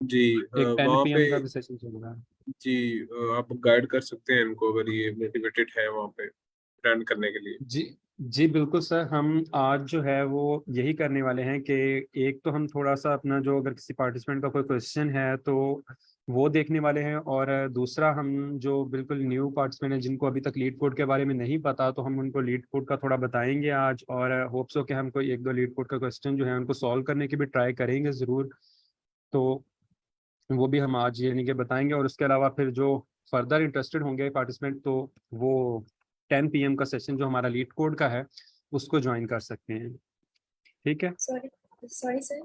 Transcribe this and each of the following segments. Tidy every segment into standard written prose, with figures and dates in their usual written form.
जी एक टेन वहाँ पी पे। एम का भी सेशन चल रहा है। जी आप गाइड कर सकते हैं इनको अगर ये मोटिवेटेड है वहाँ पे अटेंड करने के लिए। जी जी बिल्कुल सर, हम आज जो है वो यही करने वाले हैं कि एक तो हम थोड़ा सा अपना जो, अगर किसी पार्टिसिपेंट का कोई क्वेश्चन है तो वो देखने वाले हैं, और दूसरा हम जो बिल्कुल न्यू पार्टिसिपेंट हैं जिनको अभी तक लीड कोड के बारे में नहीं पता, तो हम उनको लीड कोड का थोड़ा बताएंगे आज, और होप्स हो कि हम कोई एक दो लीड कोड का क्वेश्चन जो है उनको सॉल्व करने की भी ट्राई करेंगे ज़रूर। तो वो भी हम आज यानी कि बताएंगे, और उसके अलावा फिर जो फर्दर इंटरेस्टेड होंगे पार्टिसिपेंट, तो वो 10 PM का सेशन जो हमारा लीड कोड का है उसको ज्वाइन कर सकते हैं। ठीक है। सॉरी सॉरी सर,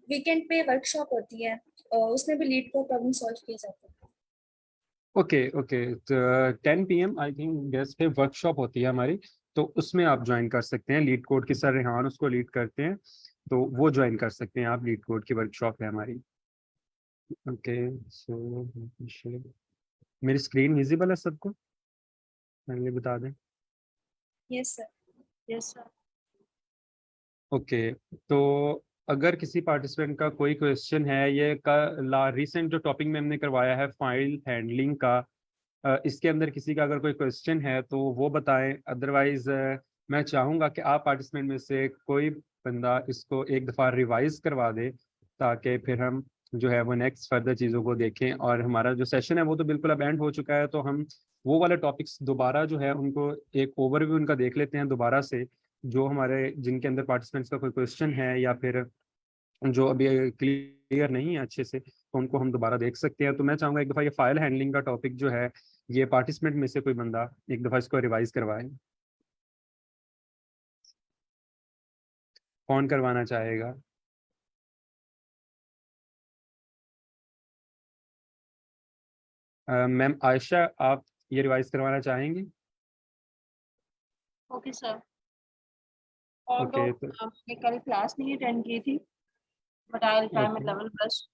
वीकेंड पे वर्कशॉप होती है और उसमें भी लीड को प्रॉब्लम सॉल्व किए जाते हैं। ओके ओके, तो 10 PM आई थिंक गेस पे वर्कशॉप होती है हमारी, तो उसमें आप ज्वाइन कर सकते हैं। लीड कोड की सर रेहान उसको लीड करते हैं, तो वो ज्वाइन कर सकते हैं आप। लीड कोड की वर्कशॉप है हमारी। ओके, सो मेरी स्क्रीन विजिबल है सबको, पहले बता दें। Yes sir. Yes sir. Okay, तो अगर किसी पार्टिसिपेंट का कोई क्वेश्चन है, ये का रिसेंट जो टॉपिक में हमने करवाया है फाइल हैंडलिंग का, इसके अंदर किसी का अगर कोई क्वेश्चन है तो वो बताएं। अदरवाइज मैं चाहूँगा कि आप पार्टिसिपेंट में से कोई बंदा इसको एक दफ़ा रिवाइज करवा दे, ताकि फिर हम जो है वो नेक्स्ट फर्दर चीज़ों को देखें। और हमारा जो सेशन है वो तो बिल्कुल अब एंड हो चुका है, तो हम वो वाले टॉपिक्स दोबारा जो है उनको एक ओवरव्यू उनका देख लेते हैं दोबारा से, जो हमारे जिनके अंदर पार्टिसिपेंट्स का कोई क्वेश्चन है या फिर जो अभी क्लियर नहीं है अच्छे से, तो उनको हम दोबारा देख सकते हैं। तो मैं चाहूंगा एक दफ़ा ये फाइल हैंडलिंग का टॉपिक जो है, ये पार्टिसिपेंट में से कोई बंदा एक दफ़ा इसको रिवाइज करवाए। कौन करवाना चाहेगा? मैम आयशा, आप ये रिवाइज करवाना चाहेंगी? Okay sir. और तो ओके तो मैंने कल क्लास नहीं अटेंड की थी, but I will try my okay level best.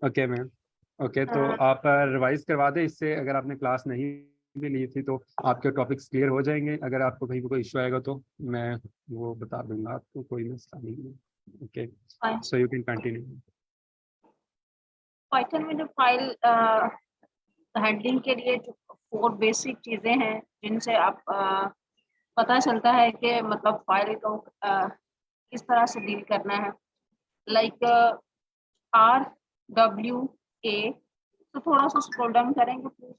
Okay ma'am. Okay तो आप रिवाइज करवा दें, इससे अगर आपने क्लास नहीं भी ली थी तो आपके टॉपिक्स क्लियर हो जाएंगे। अगर आपको कहीं पे कोई इशू आएगा तो मैं वो बता दूंगा आपको, कोई मसला नहीं है। Okay, so you can continue. Python में जो फाइल हैंडलिंग के लिए जो 4 बेसिक चीजें हैं जिनसे आप पता चलता है कि मतलब फाइल को किस तरह से डील करना है, लाइक RWA। तो थोड़ा सा स्क्रॉल डाउन करेंगे please.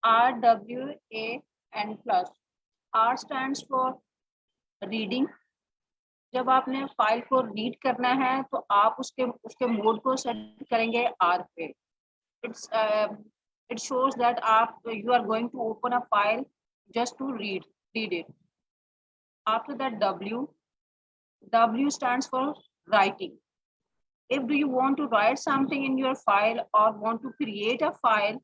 RWA and plus. R stands for reading. जब आपने फाइल को रीड करना है तो आप उसके उसके मोड को सेट करेंगे R पे। It's it shows that you are going to open a file just to read it. After that, W stands for writing. If do you want to write something in your file or want to create a file,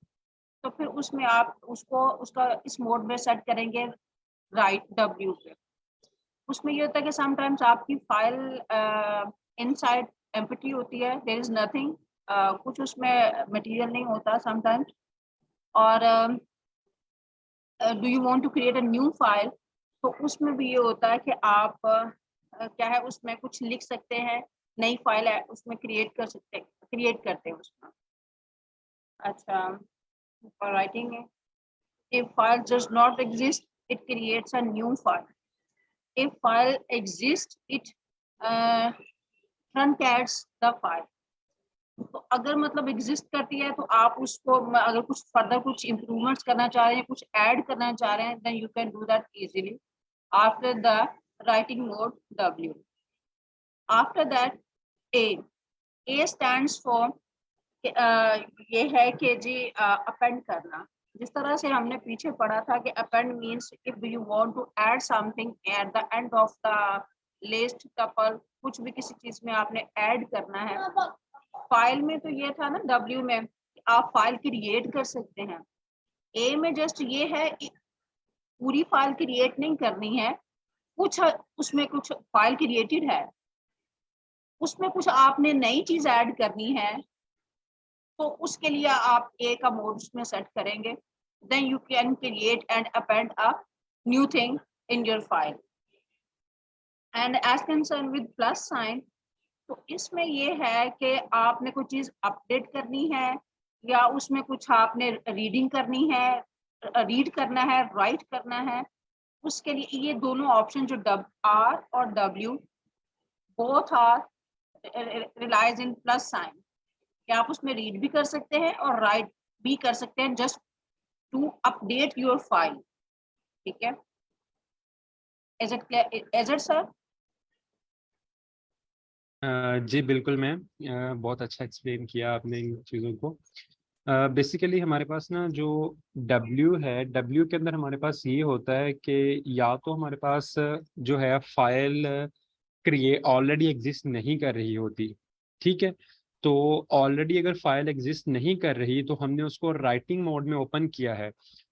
तो फिर उसमें आप उसको उसका इस mode में set करेंगे right W पे। उसमें ये होता है कि समटाइम्स आपकी फाइल इनसाइड एम्प्टी होती है, देयर इज नथिंग, कुछ उसमें मटेरियल नहीं होता समटाइम्स। और do you want to create a new file, तो उसमें भी ये होता है कि आप क्या है उसमें कुछ लिख सकते हैं, नई फाइल है उसमें क्रिएट करते हैं उसमें। अच्छा, फॉर राइटिंग है, if file does not exist, it creates a new file. If file exists, it uh, truncats the file. तो अगर मतलब एग्जिस्ट करती है तो आप उसको अगर कुछ फर्दर कुछ इम्प्रूवमेंट्स करना चाह रहे हैं, कुछ ऐड करना चाह रहे हैं, then you can do that easily after the writing mode W. After that A stands for ये है कि जी अपेंड करना। जिस तरह से हमने पीछे पढ़ा था कि append means if you want to add something at the end of the list tuple, कुछ भी किसी चीज में आपने ऐड करना है। फाइल में तो ये था ना W में आप फाइल क्रिएट कर सकते हैं। ए में जस्ट ये है पूरी फाइल क्रिएट नहीं करनी है, कुछ उसमें कुछ फाइल क्रिएटेड है, उसमें कुछ आपने नई चीज ऐड करनी है, तो उसके लिए आप ए का मोड उसमें सेट करेंगे, then you can create and append a new thing in your file. And as concern with plus sign, तो इसमें ये है कि आपने कोई चीज अपडेट करनी है या उसमें कुछ आपने रीडिंग करनी है, रीड करना है, राइट करना है, उसके लिए ये दोनों ऑप्शन जो R और W both are realise in plus sign, कि आप उसमें रीड भी कर सकते हैं और राइट भी कर सकते हैं, just to update your file. ठीक है, is it clear, is it sir? जी बिल्कुल मैम, बहुत अच्छा एक्सप्लेन किया आपने इन चीज़ों को। बेसिकली हमारे पास ना जो W है, W के अंदर हमारे पास ये होता है कि या तो हमारे पास जो है फाइल क्रिएट ऑलरेडी एग्जिस्ट नहीं कर रही होती, ठीक है। तो ऑलरेडी अगर फाइल एग्जिस्ट नहीं कर रही तो हमने उसको राइटिंग मोड में ओपन किया है,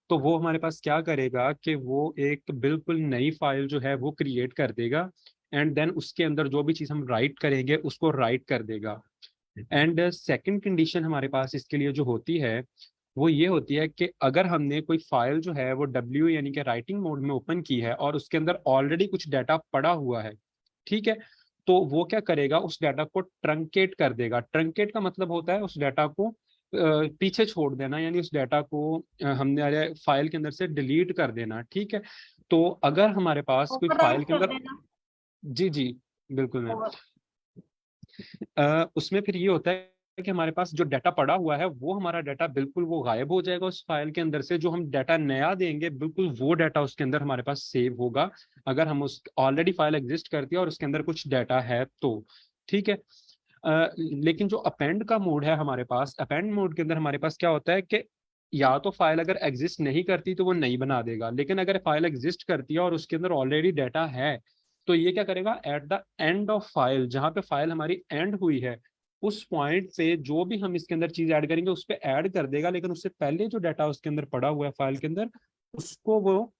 तो वो हमारे पास क्या करेगा कि वो एक बिल्कुल नई फाइल जो है वो क्रिएट कर देगा, एंड देन उसके अंदर जो भी चीज़ हम राइट करेंगे उसको राइट कर देगा। एंड सेकंड कंडीशन हमारे पास इसके लिए जो होती है वो ये होती है कि अगर हमने कोई फाइल जो है वो W यानी कि राइटिंग मोड में ओपन की है और उसके अंदर ऑलरेडी कुछ डाटा पड़ा हुआ है, ठीक है, तो वो क्या करेगा, उस डाटा को ट्रंकेट कर देगा। ट्रंकेट का मतलब होता है उस डाटा को पीछे छोड़ देना, यानी उस डाटा को हमने फाइल के अंदर से डिलीट कर देना, ठीक है। तो अगर हमारे पास कोई फाइल ओवरराइट के कर अंदर, देना। जी जी बिल्कुल मैम, ओवर उसमें फिर ये होता है कि हमारे पास जो डाटा पड़ा हुआ है वो हमारा डाटा बिल्कुल वो गायब हो जाएगा उस फाइल के अंदर से। जो हम डाटा नया देंगे बिल्कुल वो डाटा उसके अंदर हमारे पास सेव होगा, अगर हम उस ऑलरेडी फाइल एग्जिस्ट करती है और उसके अंदर कुछ डाटा है तो, ठीक है। लेकिन जो अपेंड का मोड है हमारे पास, अपेंड मोड के अंदर हमारे पास क्या होता है कि या तो फाइल अगर एग्जिस्ट नहीं करती तो वो नहीं बना देगा, लेकिन अगर फाइल एग्जिस्ट करती है और उसके अंदर ऑलरेडी डाटा है तो ये क्या करेगा, eight the end of file, जहां पे फाइल हमारी एंड हुई है उस पॉइंट से जो भी हम इसके अंदर चीज ऐड करेंगे उस पर ऐड कर देगा, लेकिन उससे पहले जो डाटा उसके अंदर पड़ा हुआ है फाइल के अंदर उसको वो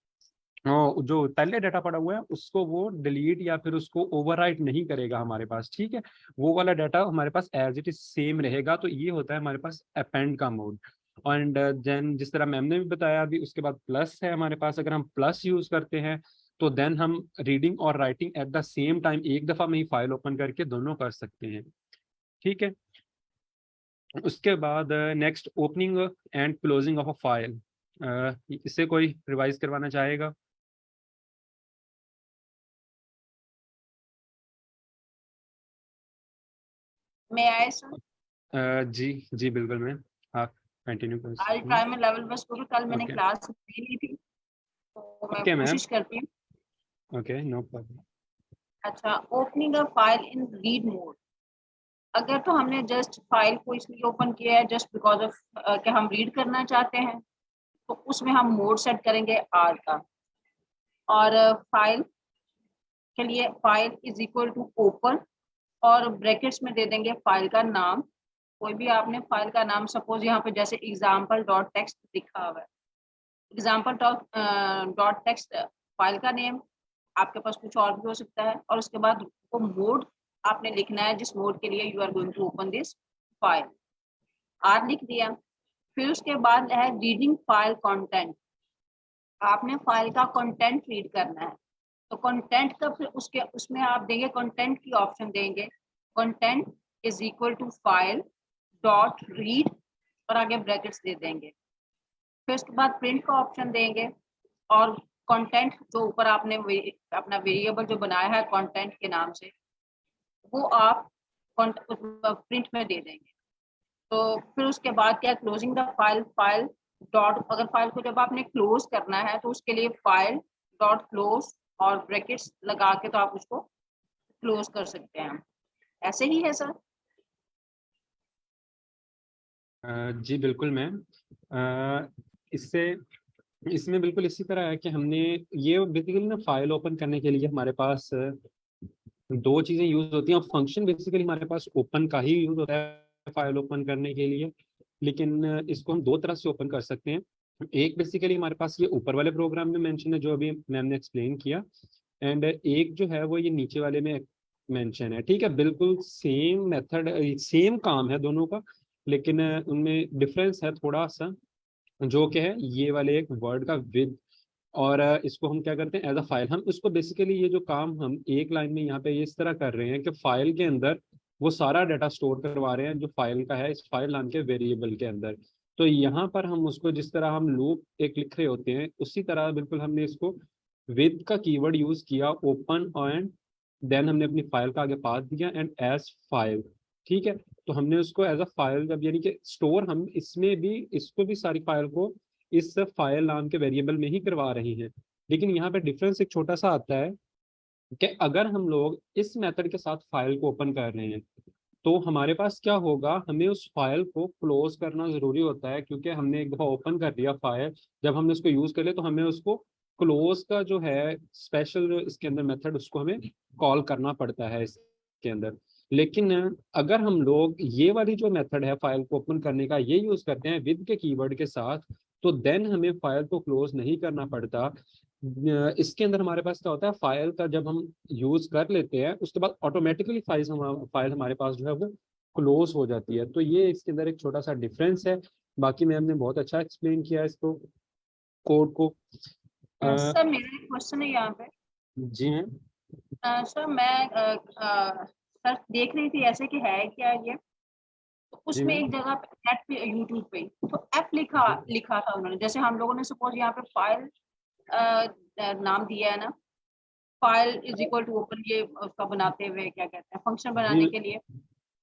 जो पहले डाटा पड़ा हुआ है उसको वो डिलीट या फिर उसको ओवरराइट नहीं करेगा हमारे पास, ठीक है। वो वाला डाटा हमारे पास एज इट इज सेम रहेगा। तो ये होता है हमारे पास अपेंड का मोड। एंड देन जिस तरह मैम ने भी बताया अभी, उसके बाद प्लस है हमारे पास। अगर हम प्लस यूज करते हैं तो देन हम रीडिंग और writing at the same time एक दफा में ही फाइल ओपन करके दोनों कर सकते हैं, ठीक है। उसके बाद next, opening and closing of a file. इससे कोई रिवाइज करवाना चाहेगा? में आए सर? जी जी बिल्कुल मैम, आप कंटिन्यू कर आई सकते हैं। ट्राई में लेवल बस, क्योंकि कल मैंने ओके क्लास दे ली थी तो मैं ओके मैम, कोशिश करती हूँ। Okay no problem. अच्छा, opening a file in read mode. अगर तो हमने जस्ट फाइल को इसलिए ओपन किया है जस्ट बिकॉज ऑफ कि हम रीड करना चाहते हैं, तो उसमें हम मोड सेट करेंगे R का, और फाइल के लिए file is equal to open, और ब्रैकेट्स में दे देंगे फाइल का नाम। कोई भी आपने फाइल का नाम, सपोज यहाँ पे जैसे एग्जाम्पल डॉट टेक्स्ट लिखा हुआ है, एग्जाम्पल डॉट टेक्स्ट फाइल का नेम, आपके पास कुछ और भी हो सकता है, और उसके बाद वो मोड आपने लिखना है जिस मोड के लिए you are going to open this file. R लिख दिया। फिर उसके बाद है रीडिंग फाइल कंटेंट। आपने फाइल का कंटेंट रीड करना है, तो कंटेंट का फिर उसके उसमें आप देंगे कंटेंट की ऑप्शन देंगे, content is equal to file dot read, और आगे ब्रैकेट्स दे देंगे। फिर उसके बाद प्रिंट का ऑप्शन देंगे, और कंटेंट जो ऊपर आपने अपना वेरिएबल जो बनाया है कंटेंट के नाम से, वो आप प्रिंट में दे देंगे। तो फिर उसके बाद क्या, closing the file, file dot, अगर फाइल को जब आपने क्लोज करना है तो उसके लिए फाइल डॉट क्लोज और ब्रैकेट्स लगा के तो आप उसको क्लोज कर सकते हैं। ऐसे ही है सर? जी बिल्कुल मैम, इससे इसमें बिल्कुल इसी तरह है कि हमने ये बेसिकली ना फाइल ओपन करने के लिए हमारे पास दो चीज़ें यूज होती हैं। फंक्शन बेसिकली हमारे पास ओपन का ही यूज होता है फाइल ओपन करने के लिए, लेकिन इसको हम दो तरह से ओपन कर सकते हैं। एक बेसिकली हमारे पास ये ऊपर वाले प्रोग्राम में मेंशन है जो अभी मैम ने एक्सप्लेन किया, एंड एक जो है वो ये नीचे वाले में मेंशन है, ठीक है। बिल्कुल सेम मेथड, सेम काम है दोनों का, लेकिन उनमें डिफरेंस है थोड़ा सा, जो कि है ये वाले एक वर्ड का विद, और इसको हम क्या करते हैं एज अ फाइल। हम इसको बेसिकली ये जो काम हम एक लाइन में यहाँ पे इस तरह कर रहे हैं कि फाइल के अंदर वो सारा डाटा स्टोर करवा रहे हैं जो फाइल का है इस फाइल नाम के वेरिएबल के अंदर। तो यहाँ पर हम उसको जिस तरह हम लूप एक लिख रहे होते हैं उसी तरह बिल्कुल हमने इसको विद का कीवर्ड यूज किया, ओपन एंड देन हमने अपनी फाइल का आगे पास दिया एंड एज फाइल। ठीक है, तो हमने उसको एज अ फाइल जब यानी कि स्टोर हम इसमें भी इसको भी सारी फाइल को इस फाइल नाम के वेरिएबल में ही करवा रहे हैं। लेकिन यहाँ पे डिफरेंस एक छोटा सा आता है कि अगर हम लोग इस मेथड के साथ फाइल को ओपन कर रहे हैं तो हमारे पास क्या होगा, हमें उस फाइल को क्लोज करना जरूरी होता है, क्योंकि हमने एक दफा ओपन कर दिया फाइल, जब हमने उसको यूज कर लिया तो हमें उसको क्लोज का जो है स्पेशल जो इसके अंदर मेथड उसको हमें कॉल करना पड़ता है इसके अंदर। लेकिन अगर हम लोग ये वाली जो मेथड है फाइल को ओपन करने का ये यूज करते हैं विद के कीवर्ड के साथ, तो देन हमें फाइल को क्लोज नहीं करना पड़ता। इसके अंदर हमारे पास क्या होता है, फाइल का जब हम यूज कर लेते हैं उसके बाद ऑटोमेटिकली फाइल हमारे पास जो है वो क्लोज हो जाती है। तो ये इसके अंदर एक छोटा सा डिफरेंस है। बाकी मैम ने बहुत अच्छा एक्सप्लेन किया इसको, कोड को। सर मेरा एक क्वेश्चन है यहाँ पे। जी मैम। सर मैं सर देख रही थी ऐसे कि है क्या ये, तो जी उसमें एक मैम। जगह पे एट पे यूट्यूब पे तो एफ लिखा लिखा था उन्होंने। जैसे हम लोगों ने सपोज यहाँ पे फाइल नाम दिया है ना, file is equal to open, ये उसका बनाते हुए क्या कहते हैं फंक्शन जी बनाने के लिए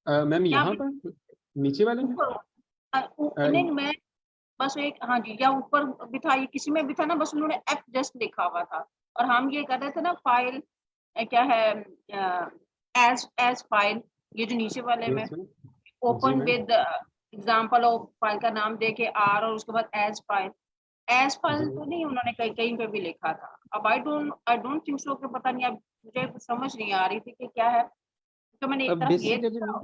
मैम यहाँ यहाँ पे पर नीचे वाले में ऊपर नहीं मैं बस एक, हाँ जी, या ऊपर भी था, ये किसी में भी था ना, बस उन्होंने एफ जस्ट लिखा हुआ था और हम ये कर रहे थे ना फाइल क्या है एज फाइल, ये जो नीचे वाले में yes, मैम। जी open ma'am. With example of file का नाम दे के आर और उसके बाद एज जी फाइल तो मैम। नहीं उन्होंने कहीं कहीं पे भी लिखा था। अब आई डोंट थिंक सो कि पता नहीं, अब मुझे कुछ समझ नहीं आ रही थी कि क्या है, तो मैंने एक अब तरफ ये बेसिकली देखा।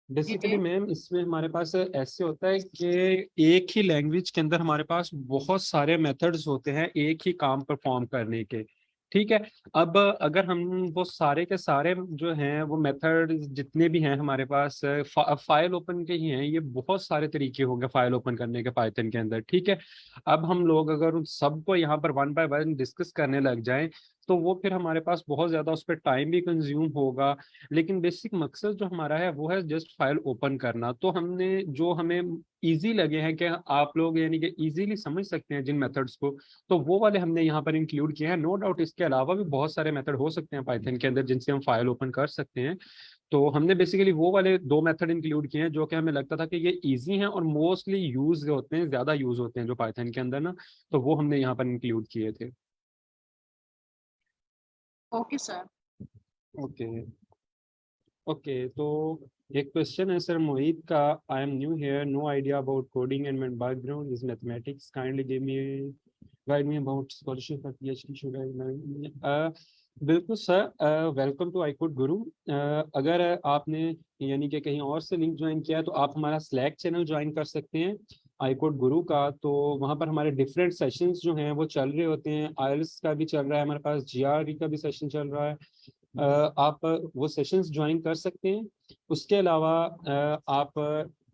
जी बेसिकली जी। मैम इसमें हमारे पास ऐसे होता है कि एक ही लैंग्वेज के अंदर हमारे पास बहुत सारे मेथड्स होते हैं एक ही काम परफॉर्म करने के। ठीक है, अब अगर हम वो सारे के सारे जो हैं वो मेथड जितने भी हैं हमारे पास फाइल ओपन के ही हैं, ये बहुत सारे तरीके होंगे फाइल ओपन करने के पाइथन के अंदर। ठीक है, अब हम लोग अगर उन सबको यहाँ पर वन बाय वन डिस्कस करने लग जाएं तो वो फिर हमारे पास बहुत ज्यादा उस पर टाइम भी कंज्यूम होगा। लेकिन बेसिक मकसद जो हमारा है वो है जस्ट फाइल ओपन करना। तो हमने जो हमें इजी लगे हैं कि आप लोग यानी कि इजीली समझ सकते हैं जिन मेथड्स को, तो वो वाले हमने यहाँ पर इंक्लूड किए हैं। नो डाउट इसके अलावा भी बहुत सारे मेथड हो सकते हैं पाइथन के अंदर जिनसे हम फाइल ओपन कर सकते हैं। तो हमने बेसिकली वो वाले दो मेथड इंक्लूड किए हैं जो कि हमें लगता था कि ये इजी हैं और मोस्टली यूज होते हैं, ज्यादा यूज होते हैं जो पाइथन के अंदर ना, तो वो हमने यहाँ पर इंक्लूड किए थे। Okay sir. ओके। ओके, तो एक क्वेश्चन है सर मोहित का। I am new here, no idea about coding and my background is mathematics, kindly give me guide me about scholarship for PhD, should I learn. बिल्कुल sir, welcome to iCode Guru. अगर आपने यानी कि कहीं और से लिंक ज्वाइन किया है तो आप हमारा स्लैक चैनल ज्वाइन कर सकते हैं आईकोड गुरु का। तो वहाँ पर हमारे डिफरेंट सेशंस जो हैं वो चल रहे होते हैं। आईएलटीएस का भी चल रहा है हमारे पास, जीआरई का भी सेशन चल रहा है। आप वो सेशंस ज्वाइन कर सकते हैं। उसके अलावा आप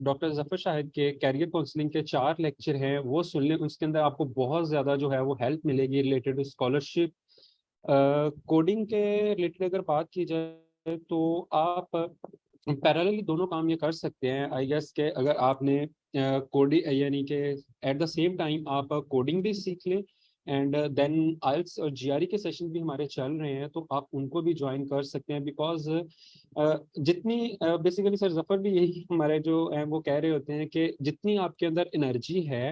डॉक्टर जफर शाहिद के कैरियर काउंसलिंग के 4 लेक्चर हैं वो सुन लें, उसके अंदर आपको बहुत ज़्यादा जो है वो हेल्प मिलेगी रिलेटेड टू स्कॉलरशिप। कोडिंग के रिलेटेड अगर बात की जाए तो आप पैरेलली दोनों काम ये कर सकते हैं आई गेस के। अगर आपने कोडिंग यानी कि एट द सेम टाइम आप कोडिंग भी सीख लें एंड देन आइल्स और जीआरई के सेशन भी हमारे चल रहे हैं तो आप उनको भी ज्वाइन कर सकते हैं। बिकॉज जितनी बेसिकली सर जफर भी यही हमारे जो हैं वो कह रहे होते हैं कि जितनी आपके अंदर एनर्जी है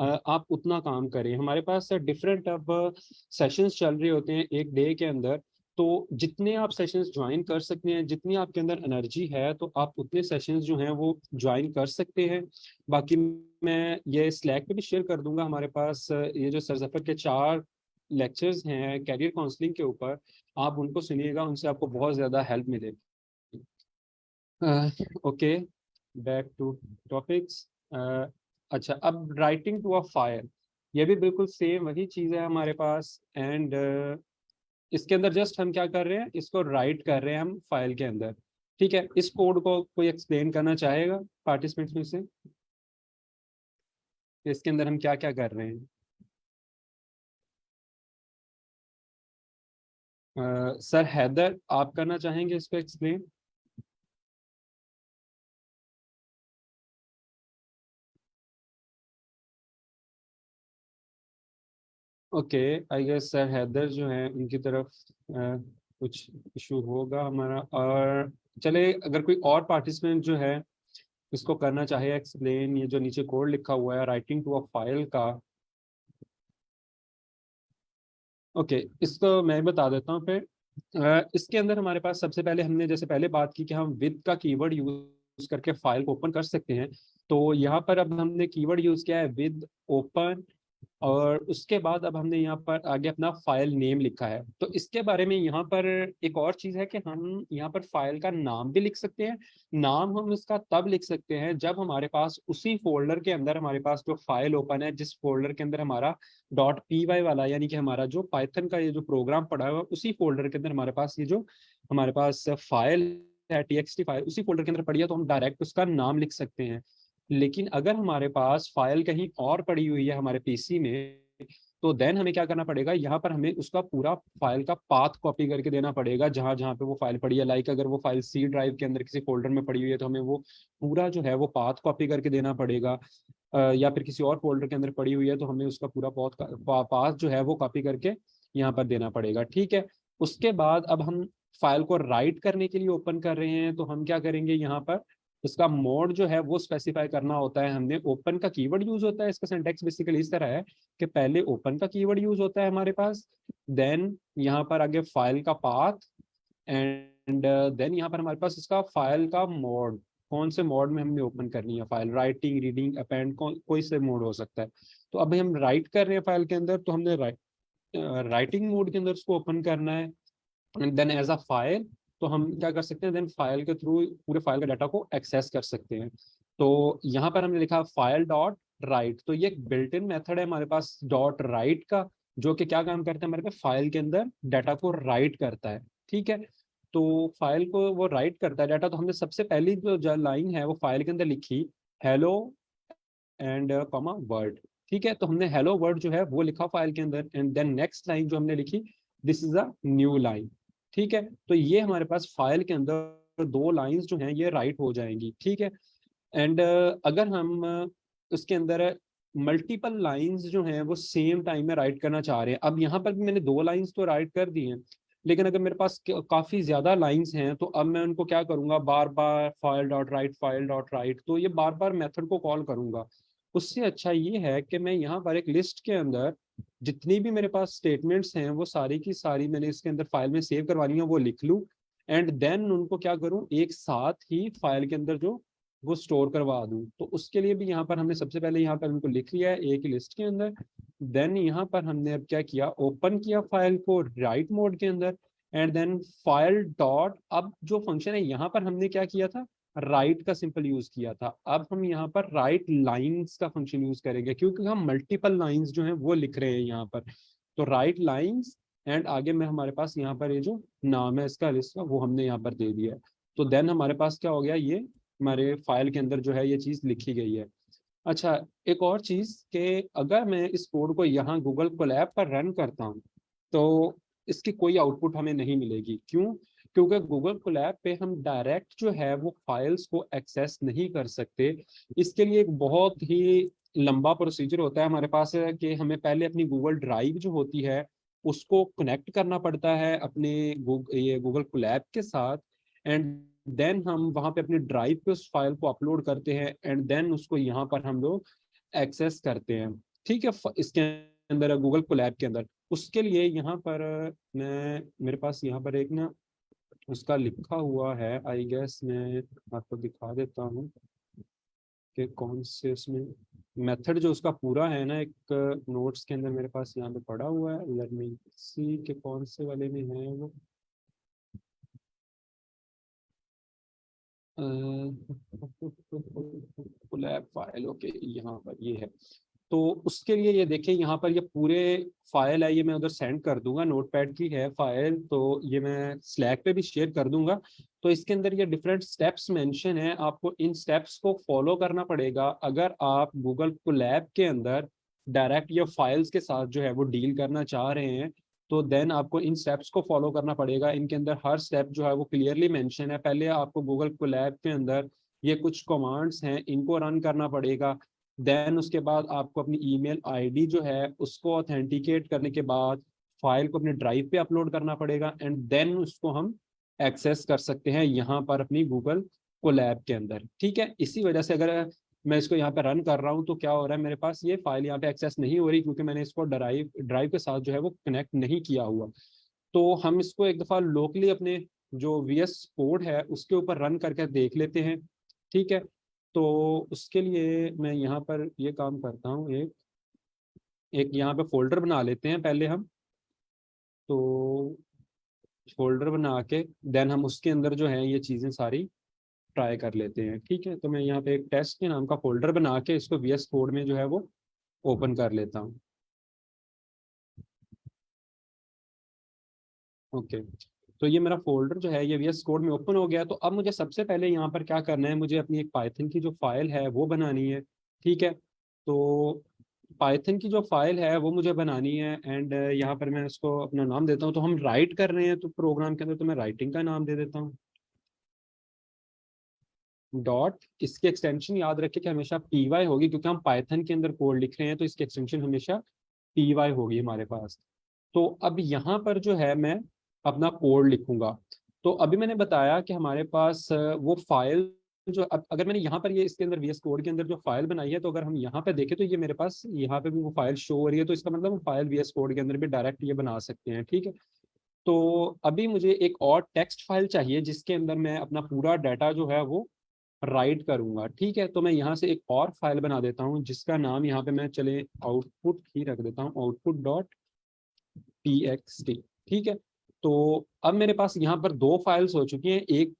आप उतना काम करें। हमारे पास डिफरेंट अब सेशंस चल रहे होते हैं एक डे के अंदर, तो जितने आप सेशंस ज्वाइन कर सकते हैं, जितनी आपके अंदर एनर्जी है तो आप उतने सेशंस जो हैं वो ज्वाइन कर सकते हैं। बाकी मैं ये स्लैक पे भी शेयर कर दूंगा, हमारे पास ये जो सरजफर के 4 लेक्चर्स हैं कैरियर काउंसलिंग के ऊपर, आप उनको सुनिएगा, उनसे आपको बहुत ज़्यादा हेल्प मिलेगी। Okay, back to topics. अच्छा, अब राइटिंग टू अ फायर, ये भी बिल्कुल सेम वही चीज़ है हमारे पास। एंड इसके अंदर जस्ट हम क्या कर रहे हैं, इसको राइट कर रहे हैं हम फाइल के अंदर। ठीक है, इस कोड को कोई एक्सप्लेन करना चाहेगा पार्टिसिपेंट्स में से, इसके अंदर हम क्या क्या कर रहे हैं? सर हैदर, आप करना चाहेंगे इसको explain? Okay, I guess sir Haider जो है उनकी तरफ कुछ इशू होगा हमारा। और चले, अगर कोई और पार्टिसिपेंट जो है इसको करना चाहे एक्सप्लेन, ये जो नीचे कोड लिखा हुआ है राइटिंग टू अ फाइल का, ओके इसको मैं बता देता हूँ फिर। इसके अंदर हमारे पास सबसे पहले हमने जैसे पहले बात की कि हम विद का कीवर्ड यूज करके फाइल को ओपन कर सकते हैं। तो यहाँ पर अब हमने कीवर्ड यूज किया है विद ओपन, और उसके बाद अब हमने यहाँ पर आगे अपना फाइल नेम लिखा है। तो इसके बारे में यहाँ पर एक और चीज़ है कि हम यहाँ पर फाइल का नाम भी लिख सकते हैं। नाम हम इसका तब लिख सकते हैं जब हमारे पास उसी फोल्डर के अंदर हमारे पास जो फाइल ओपन है, जिस फोल्डर के अंदर हमारा .py वाला यानी कि हमारा जो पाइथन का ये जो प्रोग्राम पड़ा हुआ है उसी फोल्डर के अंदर हमारे पास ये जो हमारे पास फाइल है txt फाइल उसी फोल्डर के अंदर पड़ी है, तो हम डायरेक्ट उसका नाम लिख सकते हैं। लेकिन अगर हमारे पास फाइल कहीं और पड़ी हुई है हमारे पीसी में, तो देन हमें क्या करना पड़ेगा, यहाँ पर हमें उसका पूरा फाइल का पाथ कॉपी करके देना पड़ेगा जहां जहां पे वो फाइल पड़ी है। लाइक अगर वो फाइल सी ड्राइव के अंदर किसी फोल्डर में पड़ी हुई है तो हमें वो पूरा जो है वो पाथ कॉपी करके देना पड़ेगा। या फिर किसी और फोल्डर के अंदर पड़ी हुई है तो हमें उसका पूरा पाथ जो है वो कॉपी करके यहाँ पर देना पड़ेगा। ठीक है, उसके बाद अब हम फाइल को राइट करने के लिए ओपन कर रहे हैं, तो हम क्या करेंगे, यहाँ पर इसका मोड जो है वो स्पेसिफाई करना होता है। हमने ओपन का कीवर्ड यूज होता है, इसका सिंटैक्स बेसिकली इस तरह है कि पहले ओपन का कीवर्ड यूज होता है हमारे पास, देन यहाँ पर आगे फाइल का पाथ, एंड देन यहाँ पर हमारे पास इसका फाइल का मोड, कौन से मोड में हमने ओपन करनी है फाइल, राइटिंग, रीडिंग, अपेंड, कोई से मोड हो सकता है। तो अभी हम राइट कर रहे हैं फाइल के अंदर, तो हमने राइटिंग मोड के अंदर उसको ओपन करना है, and then as a file तो हम क्या कर सकते हैं, देन फाइल के थ्रू पूरे फाइल का डाटा को एक्सेस कर सकते हैं। तो यहाँ पर हमने लिखा फाइल डॉट राइट, तो ये एक बिल्ट इन मेथड है हमारे पास डॉट राइट का, जो कि क्या काम करता है, हमारे पास फाइल के अंदर डाटा को राइट करता है। ठीक है, तो फाइल को वो राइट करता है डाटा। तो हमने सबसे पहली जो लाइन है वो फाइल के अंदर लिखी हेलो एंड कॉमा वर्ड। ठीक है, तो हमने हेलो वर्ड जो है वो लिखा फाइल के अंदर, एंड देन नेक्स्ट लाइन जो हमने लिखी this is a new line. ठीक है, तो ये हमारे पास फाइल के अंदर दो लाइंस जो हैं ये राइट हो जाएंगी। ठीक है, एंड अगर हम उसके अंदर मल्टीपल लाइंस जो हैं वो सेम टाइम में राइट करना चाह रहे हैं, अब यहाँ पर भी मैंने दो लाइंस तो राइट कर दी हैं, लेकिन अगर मेरे पास काफ़ी ज़्यादा लाइंस हैं तो अब मैं उनको क्या करूँगा, बार बार file dot write, file dot write, तो ये बार बार मेथड को कॉल करूँगा। उससे अच्छा ये है कि मैं यहाँ पर एक लिस्ट के अंदर जितनी भी मेरे पास स्टेटमेंट्स हैं वो सारी की सारी मैंने इसके अंदर फाइल में सेव करवानी है, वो लिख लूँ, एंड देन उनको क्या करूँ, एक साथ ही फाइल के अंदर जो वो स्टोर करवा दूँ। तो उसके लिए भी यहाँ पर हमने सबसे पहले यहाँ पर उनको लिख लिया है एक ही लिस्ट के अंदर, देन यहाँ पर हमने अब क्या किया, ओपन किया फाइल को राइट मोड के अंदर, एंड देन फाइल डॉट, अब जो फंक्शन है यहाँ पर हमने क्या किया था, राइट का सिंपल यूज किया था, अब हम यहाँ पर राइट लाइंस का फंक्शन यूज करेंगे क्योंकि हम मल्टीपल लाइंस जो है वो लिख रहे हैं यहाँ पर। तो राइट लाइंस, एंड आगे में हमारे पास यहाँ पर ये जो नाम है इसका लिस्ट का वो हमने यहाँ पर दे दिया है। तो देन हमारे पास क्या हो गया, ये हमारे फाइल के अंदर जो है ये चीज़ लिखी गई है। अच्छा, एक और चीज़ कि अगर मैं इस कोड को यहाँ गूगल कोलैब पर रन करता हूँ तो इसकी कोई आउटपुट हमें नहीं मिलेगी। क्यों? क्योंकि गूगल कोलैब पे हम डायरेक्ट जो है वो फाइल्स को एक्सेस नहीं कर सकते। इसके लिए एक बहुत ही लंबा प्रोसीजर होता है हमारे पास है कि हमें पहले अपनी गूगल ड्राइव जो होती है उसको कनेक्ट करना पड़ता है अपने ये गूगल कोलैब के साथ, एंड देन हम वहाँ पे अपनी ड्राइव पे उस फाइल को अपलोड करते हैं, एंड देन उसको यहाँ पर हम लोग एक्सेस करते हैं। ठीक है, इसके अंदर गूगल कोलैब के अंदर उसके लिए यहाँ पर मैं मेरे पास यहाँ पर एक ना उसका लिखा हुआ है, आई गेस मैं आपको दिखा देता हूँ कि कौन से उसमें मेथड जो उसका पूरा है ना, एक नोट्स के अंदर मेरे पास यहाँ पे पड़ा हुआ है, लेट मी सी के कौन से वाले में है वो। कोलैब फाइल, ओके यहाँ पर ये है। तो उसके लिए ये देखिए यहाँ पर ये पूरे फाइल है, ये मैं उधर सेंड कर दूंगा, नोटपैड की है फाइल, तो ये मैं स्लैक पे भी शेयर कर दूंगा। तो इसके अंदर ये डिफरेंट स्टेप्स मेंशन है, आपको इन स्टेप्स को फॉलो करना पड़ेगा अगर आप गूगल कोलैब के अंदर डायरेक्ट ये फाइल्स के साथ जो है वो डील करना चाह रहे हैं। तो देन आपको इन स्टेप्स को फॉलो करना पड़ेगा। इनके अंदर हर स्टेप जो है वो क्लियरली मेंशन है। पहले आपको गूगल कोलैब के अंदर ये कुछ कमांड्स हैं, इनको रन करना पड़ेगा। देन उसके बाद आपको अपनी ईमेल आईडी जो है उसको ऑथेंटिकेट करने के बाद फाइल को अपने ड्राइव पे अपलोड करना पड़ेगा, एंड देन उसको हम एक्सेस कर सकते हैं यहाँ पर अपनी गूगल कोलैब के अंदर। ठीक है, इसी वजह से अगर मैं इसको यहाँ पे रन कर रहा हूँ तो क्या हो रहा है, मेरे पास ये फाइल यहाँ पे एक्सेस नहीं हो रही क्योंकि मैंने इसको ड्राइव के साथ जो है वो कनेक्ट नहीं किया हुआ। तो हम इसको एक दफ़ा लोकली अपने जो VS कोड है उसके ऊपर रन करके देख लेते हैं। ठीक है, तो उसके लिए मैं यहाँ पर ये काम करता हूँ, एक यहाँ पे फोल्डर बना लेते हैं पहले हम। तो फोल्डर बना के देन हम उसके अंदर जो है ये चीज़ें सारी ट्राई कर लेते हैं। ठीक है, तो मैं यहाँ पे एक टेस्ट के नाम का फोल्डर बना के इसको VS कोड में जो है वो ओपन कर लेता हूँ। ओके, तो ये मेरा फोल्डर जो है ये VS कोड में ओपन हो गया। तो अब मुझे सबसे पहले यहाँ पर क्या करना है, मुझे अपनी एक पाइथन की जो फाइल है वो बनानी है। ठीक है, तो पाइथन की जो फाइल है वो मुझे बनानी है, एंड यहाँ पर मैं इसको अपना नाम देता हूँ। तो हम राइट कर रहे हैं तो प्रोग्राम के अंदर तो मैं राइटिंग का नाम दे देता हूँ। डॉट, इसकी एक्सटेंशन याद रखें कि हमेशा py होगी क्योंकि हम पाइथन के अंदर कोड लिख रहे हैं, तो इसकी एक्सटेंशन हमेशा py होगी हमारे पास। तो अब यहाँ पर जो है मैं अपना कोड लिखूंगा। तो अभी मैंने बताया कि हमारे पास वो फाइल जो अगर मैंने यहाँ पर ये इसके अंदर VS कोड के अंदर जो फाइल बनाई है, तो अगर हम यहाँ पे देखें तो ये मेरे पास यहाँ पे भी वो फाइल शो हो रही है। तो इसका मतलब हम फाइल VS कोड के अंदर भी डायरेक्ट ये बना सकते हैं। ठीक है, तो अभी मुझे एक और टेक्स्ट फाइल चाहिए जिसके अंदर मैं अपना पूरा डाटा जो है वो राइट करूंगा। ठीक है, तो मैं यहाँ से एक और फाइल बना देता हूँ जिसका नाम यहाँ पे मैं चले आउटपुट ही रख देता हूँ, output.txt। ठीक है, तो अब मेरे पास यहाँ पर दो फाइल्स हो चुकी हैं, एक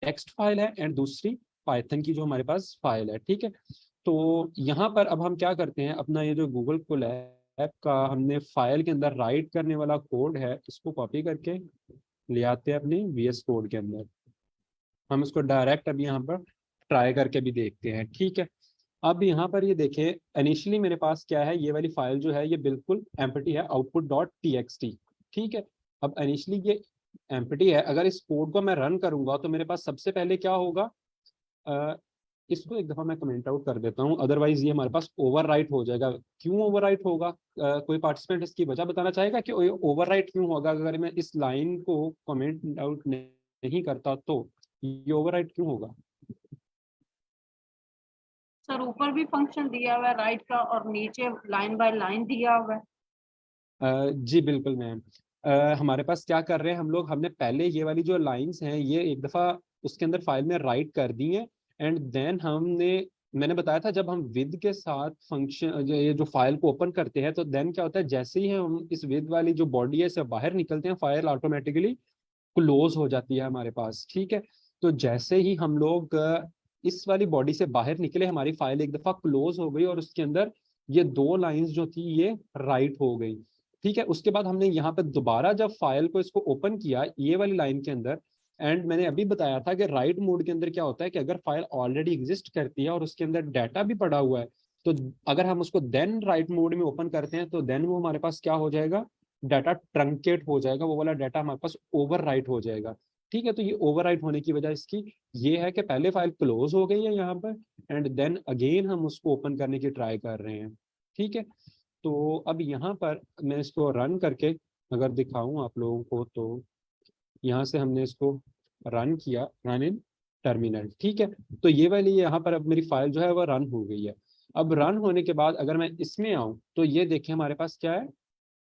टेक्स्ट फाइल है एंड दूसरी पाइथन की जो हमारे पास फाइल है। ठीक है, तो यहाँ पर अब हम क्या करते हैं, अपना ये जो गूगल कोलैब का हमने फाइल के अंदर राइट करने वाला कोड है इसको कॉपी करके ले आते हैं अपने VS कोड के अंदर। हम इसको डायरेक्ट अब यहाँ पर ट्राई करके भी देखते हैं। ठीक है, अब यहाँ पर ये देखें इनिशियली मेरे पास क्या है, ये वाली फाइल जो है ये बिल्कुल एम्प्टी है, output.txt। ठीक है, अब इनिशियली ये एम्प्टी है। अगर इस कोड को मैं रन करूंगा तो मेरे पास सबसे पहले क्या होगा, इसको एक दफ़ा मैं कमेंट आउट कर देता हूँ, अदरवाइज ये हमारे पास ओवरराइट हो जाएगा। क्यों ओवरराइट होगा, कोई पार्टिसिपेंट इसकी वजह बताना चाहेगा कि ओवरराइट क्यों होगा? अगर मैं इस लाइन को कमेंट आउट नहीं करता तो ये ओवरराइट क्यों होगा? सर ऊपर भी फंक्शन दिया हुआ है राइट का और नीचे लाइन बाय लाइन दिया हुआ है। जी बिल्कुल मैम, हमारे पास क्या कर रहे हैं हम लोग, हमने पहले ये वाली जो लाइंस हैं ये एक दफ़ा उसके अंदर फाइल में राइट कर दी हैं, एंड देन मैंने बताया था जब हम विद के साथ फंक्शन ये जो फाइल को ओपन करते हैं तो देन क्या होता है, जैसे ही हम इस विद वाली जो बॉडी है इससे बाहर निकलते हैं फाइल ऑटोमेटिकली क्लोज हो जाती है हमारे पास। ठीक है, तो जैसे ही हम लोग इस वाली बॉडी से बाहर निकले हमारी फाइल एक दफ़ा क्लोज हो गई और उसके अंदर ये दो लाइंस जो थी ये राइट हो गई। ठीक है, उसके बाद हमने यहाँ पे दोबारा जब फाइल को इसको ओपन किया ये वाली लाइन के अंदर, एंड मैंने अभी बताया था कि राइट मोड के अंदर क्या होता है कि अगर फाइल ऑलरेडी एग्जिस्ट करती है और उसके अंदर डाटा भी पड़ा हुआ है तो अगर हम उसको देन राइट मोड में ओपन करते हैं तो देन वो हमारे पास क्या हो जाएगा, डाटा ट्रंकेट हो जाएगा, वो वाला डाटा हमारे पास ओवर राइट हो जाएगा। ठीक है, तो ये ओवर राइट होने की वजह इसकी ये है कि पहले फाइल क्लोज हो गई है यहाँ पर एंड देन अगेन हम उसको ओपन करने की ट्राई कर रहे हैं। ठीक है, तो अब यहाँ पर मैं इसको रन करके अगर दिखाऊं आप लोगों को, तो यहाँ से हमने इसको रन किया, रन इन टर्मिनल। ठीक है, तो ये वाली यहाँ पर अब मेरी फाइल जो है वो रन हो गई है। अब रन होने के बाद अगर मैं इसमें आऊँ तो ये देखिए हमारे पास क्या है,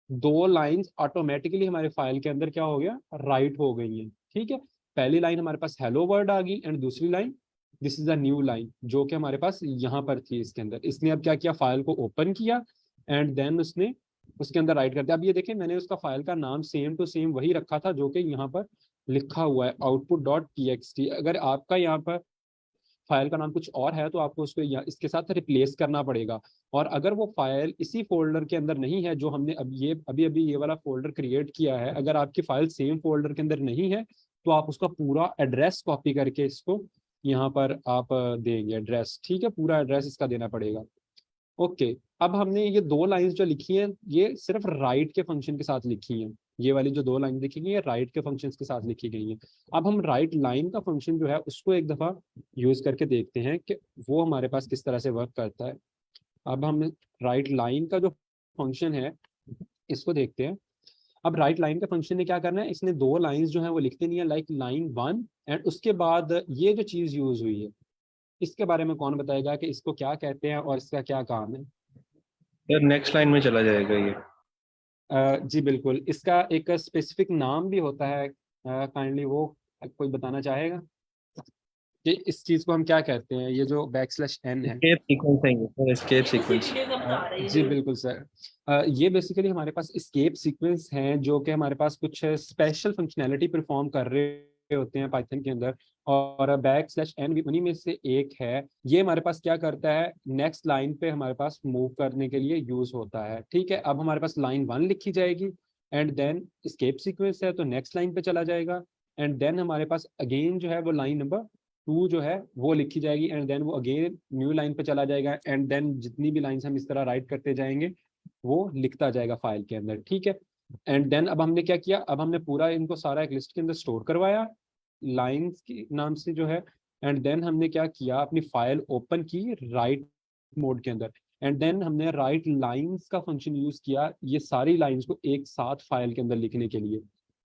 दो लाइंस ऑटोमेटिकली हमारे फाइल के अंदर क्या हो गया, राइट हो गई है। ठीक है, पहली लाइन हमारे पास हेलो वर्ड आ गई एंड दूसरी line this is a new line जो कि हमारे पास यहाँ पर थी इसके अंदर। इसने अब क्या किया, फाइल को ओपन किया एंड देन उसने उसके अंदर राइट कर दिया। अब ये देखें मैंने उसका फाइल का नाम सेम टू सेम वही रखा था जो कि यहाँ पर लिखा हुआ है output.txt। अगर आपका यहाँ पर फाइल का नाम कुछ और है तो आपको उसको इसके साथ रिप्लेस करना पड़ेगा। और अगर वो फाइल इसी फोल्डर के अंदर नहीं है जो हमने अभी अभी ये वाला फोल्डर क्रिएट किया है, अगर आपकी फाइल सेम फोल्डर के अंदर नहीं है तो आप उसका पूरा एड्रेस कॉपी करके इसको यहाँ पर आप देंगे एड्रेस। ठीक है, पूरा एड्रेस इसका देना पड़ेगा। ओके, अब हमने ये दो लाइंस जो लिखी हैं ये सिर्फ राइट के फंक्शन के साथ लिखी हैं। ये वाली जो दो लाइन लिखी गई है राइट के फंक्शन के साथ लिखी गई हैं। अब हम राइट लाइन का फंक्शन जो है उसको एक दफ़ा यूज़ करके देखते हैं कि वो हमारे पास किस तरह से वर्क करता है। अब हम राइट लाइन का जो फंक्शन है इसको देखते हैं। अब राइट लाइन का फंक्शन ने क्या करना है, इसने दो लाइंस जो है वो लिख देनी है, लाइक लाइन 1 एंड उसके बाद ये जो चीज यूज हुई है इसके बारे में कौन बताएगा कि इसको क्या कहते हैं और इसका क्या काम है। यार नेक्स्ट लाइन में चला जाएगा ये। जी बिल्कुल, इसका एक स्पेसिफिक नाम भी होता है, काइंडली वो कोई बताना चाहेगा कि इस चीज को हम क्या कहते हैं, ये जो /n है। एस्केप सीक्वेंस है ये सर, एस्केप सीक्वेंस। जी बिल्कुल सर, ये बेसिकली हमारे पास एस्केप सीक्वेंस हैं जो कि हमारे पास कुछ स्पेशल फंक्शनैलिटी परफॉर्म कर रहे होते हैं पाइथन के अंदर, और /n भी उन्हीं में से एक है। ये हमारे पास क्या करता है, नेक्स्ट लाइन पे हमारे पास मूव करने के लिए यूज होता है। ठीक है, अब हमारे पास लाइन 1 लिखी जाएगी एंड देन एस्केप सीक्वेंस है तो नेक्स्ट लाइन पे चला जाएगा, एंड देन हमारे पास अगेन जो है वो लाइन नंबर 2 जो है वो लिखी जाएगी, एंड देन वो अगेन न्यू लाइन पे चला जाएगा, एंड देन जितनी भी लाइंस हम इस तरह राइट करते जाएंगे वो लिखता जाएगा फाइल के अंदर। ठीक है, एंड देन अब हमने क्या किया, अब हमने पूरा इनको सारा एक लिस्ट के अंदर स्टोर करवाया लाइंस के नाम से जो है, एंड देन हमने क्या किया, अपनी फाइल ओपन की राइट मोड के अंदर, एंड देन हमने राइट लाइंस का फंक्शन यूज किया ये सारी लाइंस को एक साथ फाइल के अंदर लिखने के लिए।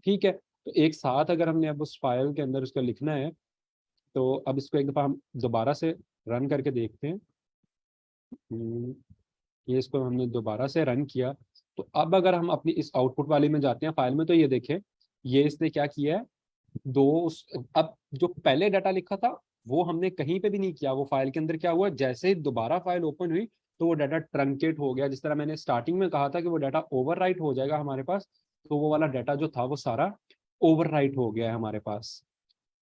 ठीक है, तो एक साथ अगर हमने अब उस फाइल के अंदर उसका लिखना है तो अब इसको एक दफ़ा हम दोबारा से रन करके देखते हैं। ये इसको हमने दोबारा से रन किया तो अब अगर हम अपनी इस आउटपुट वाले में जाते हैं फाइल में, तो ये देखें ये इसने क्या किया है, अब जो पहले डाटा लिखा था वो हमने कहीं पे भी नहीं किया, वो फाइल के अंदर क्या हुआ, जैसे ही दोबारा फाइल ओपन हुई तो वो डाटा ट्रंकेट हो गया। जिस तरह मैंने स्टार्टिंग में कहा था कि वो डाटा ओवरराइट हो जाएगा हमारे पास, तो वो वाला डाटा जो था वो सारा ओवरराइट हो गया है हमारे पास।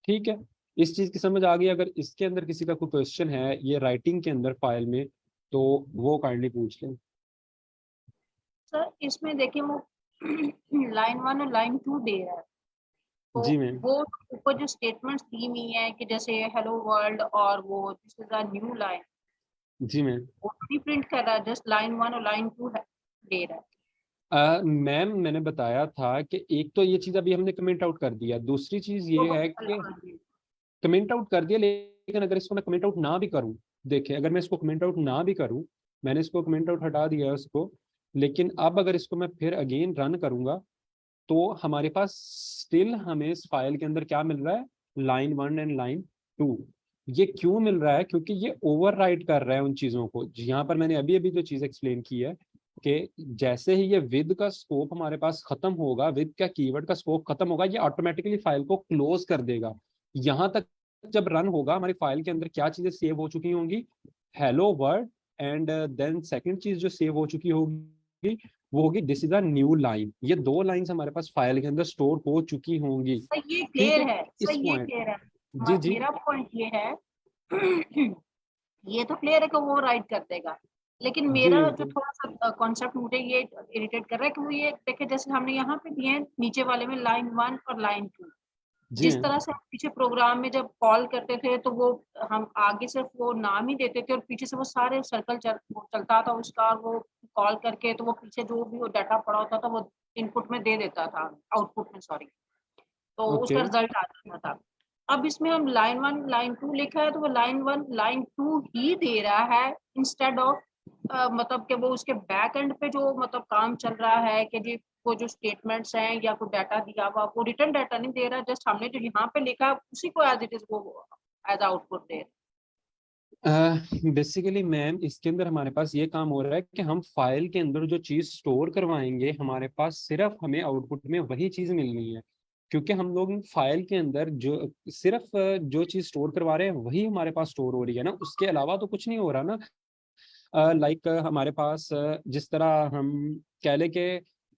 ठीक है, इस चीज की समझ आ गई। अगर इसके अंदर किसी का कोई क्वेश्चन है ये राइटिंग के अंदर फाइल में तो वो काइंडली पूछ लें। सर इसमें देखिए वो लाइन 1 और लाइन 2 दे रहा है, तो जी मैम। वो ऊपर जो स्टेटमेंट्स दी हुई है कि जैसे हेलो वर्ल्ड और वो this is a new line, जी मैम। वो नहीं प्रिंट कर रहा, जस्ट लाइन 1 और लाइन 2 दे रहा है। मैम मैंने बताया था कि एक तो ये चीज अभी हमने कमेंट आउट कर दिया, दूसरी चीज ये है कि कमेंट आउट कर दिया, लेकिन अगर इसको मैं कमेंट आउट ना भी करूं, देखिए अगर मैं इसको कमेंट आउट ना भी करूं, मैंने इसको कमेंट आउट हटा दिया है उसको, लेकिन अब अगर इसको मैं फिर अगेन रन करूंगा तो हमारे पास स्टिल हमें इस फाइल के अंदर क्या मिल रहा है, लाइन 1 एंड लाइन 2। ये क्यों मिल रहा है, क्योंकि ये ओवरराइट कर रहा है उन चीज़ों को। यहाँ पर मैंने अभी अभी जो चीज़ एक्सप्लेन की है कि जैसे ही ये विद का स्कोप हमारे पास खत्म होगा, विद का कीवर्ड का स्कोप खत्म होगा, ये ऑटोमेटिकली फाइल को क्लोज कर देगा। यहाँ तक जब रन होगा हमारी फाइल के अंदर क्या चीज़ें सेव हो चुकी होंगी, hello word, and then second चीज़ जो सेव हो चुकी होगी वो होगी this is a new line. ये दो लाइंस हमारे पास फाइल के अंदर स्टोर हो चुकी होंगी। सर ये ठीक क्लियर है, है, इस सर ये पॉइंट। क्लियर है। जी जी। मेरा पॉइंट ये है ये तो क्लियर है कि वो राइट कर देगा, लेकिन जी मेरा जो बिल्कुल। थोड़ा सा कॉन्सेप्ट मुझे ये इरिटेट कर रहा है कि वो ये देखे जैसे हमने यहाँ पे दिए हैं नीचे वाले में लाइन 1 और लाइन 2, जी जिस तरह से हम पीछे प्रोग्राम में जब कॉल करते थे तो वो हम आगे सिर्फ वो नाम ही देते थे और पीछे से वो सारे सर्कल चलता था उसका, और वो कॉल करके तो वो पीछे जो भी वो डाटा पड़ा होता था वो इनपुट में दे देता था, आउटपुट में सॉरी, तो ओके। उसका रिजल्ट आ जाता था। अब इसमें हम लाइन 1 लाइन 2 लिखा है तो वो लाइन 1 लाइन 2 ही दे रहा है इंस्टेड ऑफ मतलब कि वो उसके बैक एंड पे जो मतलब काम चल रहा है कि जी वो जो स्टेटमेंट्स हैं या कोई डाटा दिया हुआ वो रिटर्न डाटा नहीं दे रहा, जस्ट हमने जो यहाँ पे लिखा उसी को एज इट इज वो एज आउटपुट दे रहा। बेसिकली मैम इसके अंदर हमारे पास ये काम हो रहा है कि हम फाइल के अंदर जो चीज़ स्टोर करवाएंगे हमारे पास सिर्फ हमें आउटपुट में वही चीज़ मिलनी है, क्योंकि हम लोग फाइल के अंदर जो सिर्फ जो चीज़ स्टोर करवा रहे हैं वही हमारे पास स्टोर हो रही है ना, उसके अलावा तो कुछ नहीं हो रहा ना। लाइक हमारे पास जिस तरह हम कह लें कि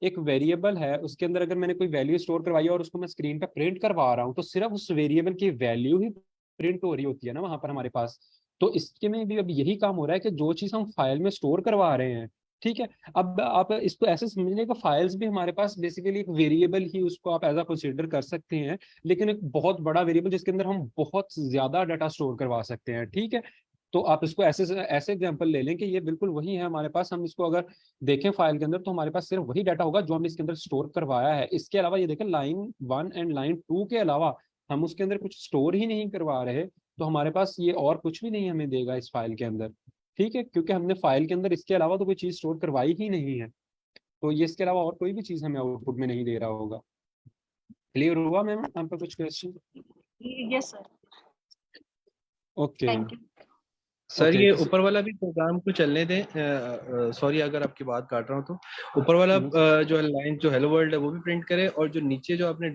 एक वेरिएबल है उसके अंदर अगर मैंने कोई वैल्यू स्टोर करवाई है और उसको मैं स्क्रीन पे प्रिंट करवा रहा हूँ तो सिर्फ उस वेरिएबल की वैल्यू ही प्रिंट हो रही होती है ना वहां पर हमारे पास। तो इसके में भी अब यही काम हो रहा है कि जो चीज़ हम फाइल में स्टोर करवा रहे हैं, ठीक है, अब आप इसको ऐसे समझ लें कि फाइल्स भी हमारे पास बेसिकली एक वेरिएबल ही उसको आप एज अ कंसिडर कर सकते हैं, लेकिन एक बहुत बड़ा वेरिएबल जिसके अंदर हम बहुत ज्यादा डाटा स्टोर करवा सकते हैं। ठीक है, तो आप इसको ऐसे ऐसे एग्जांपल ले लें कि ये बिल्कुल वही है हमारे पास। हम इसको अगर देखें फाइल के अंदर तो हमारे पास सिर्फ वही डाटा होगा जो हमने इसके अंदर स्टोर करवाया है। इसके अलावा ये देखें लाइन 1 एंड लाइन 2 के अलावा हम उसके अंदर कुछ स्टोर ही नहीं करवा रहे, तो हमारे पास ये और कुछ भी नहीं हमें देगा इस फाइल के अंदर। ठीक है, क्योंकि हमने फाइल के अंदर इसके अलावा तो कोई चीज़ स्टोर करवाई ही नहीं है, तो ये इसके अलावा और कोई भी चीज़ हमें आउटपुट में नहीं दे रहा होगा। क्लियर हुआ मैम आपका कुछ question? Yes sir, okay thank you. Sir okay ये ऊपर वाला भी प्रोग्राम को चलने दें, सॉरी अगर आपकी बात काट रहा हूँ तो ऊपर वाला जो लाइन जो हेलो वर्ल्ड है वो भी प्रिंट करें, और जो नीचे जो आपने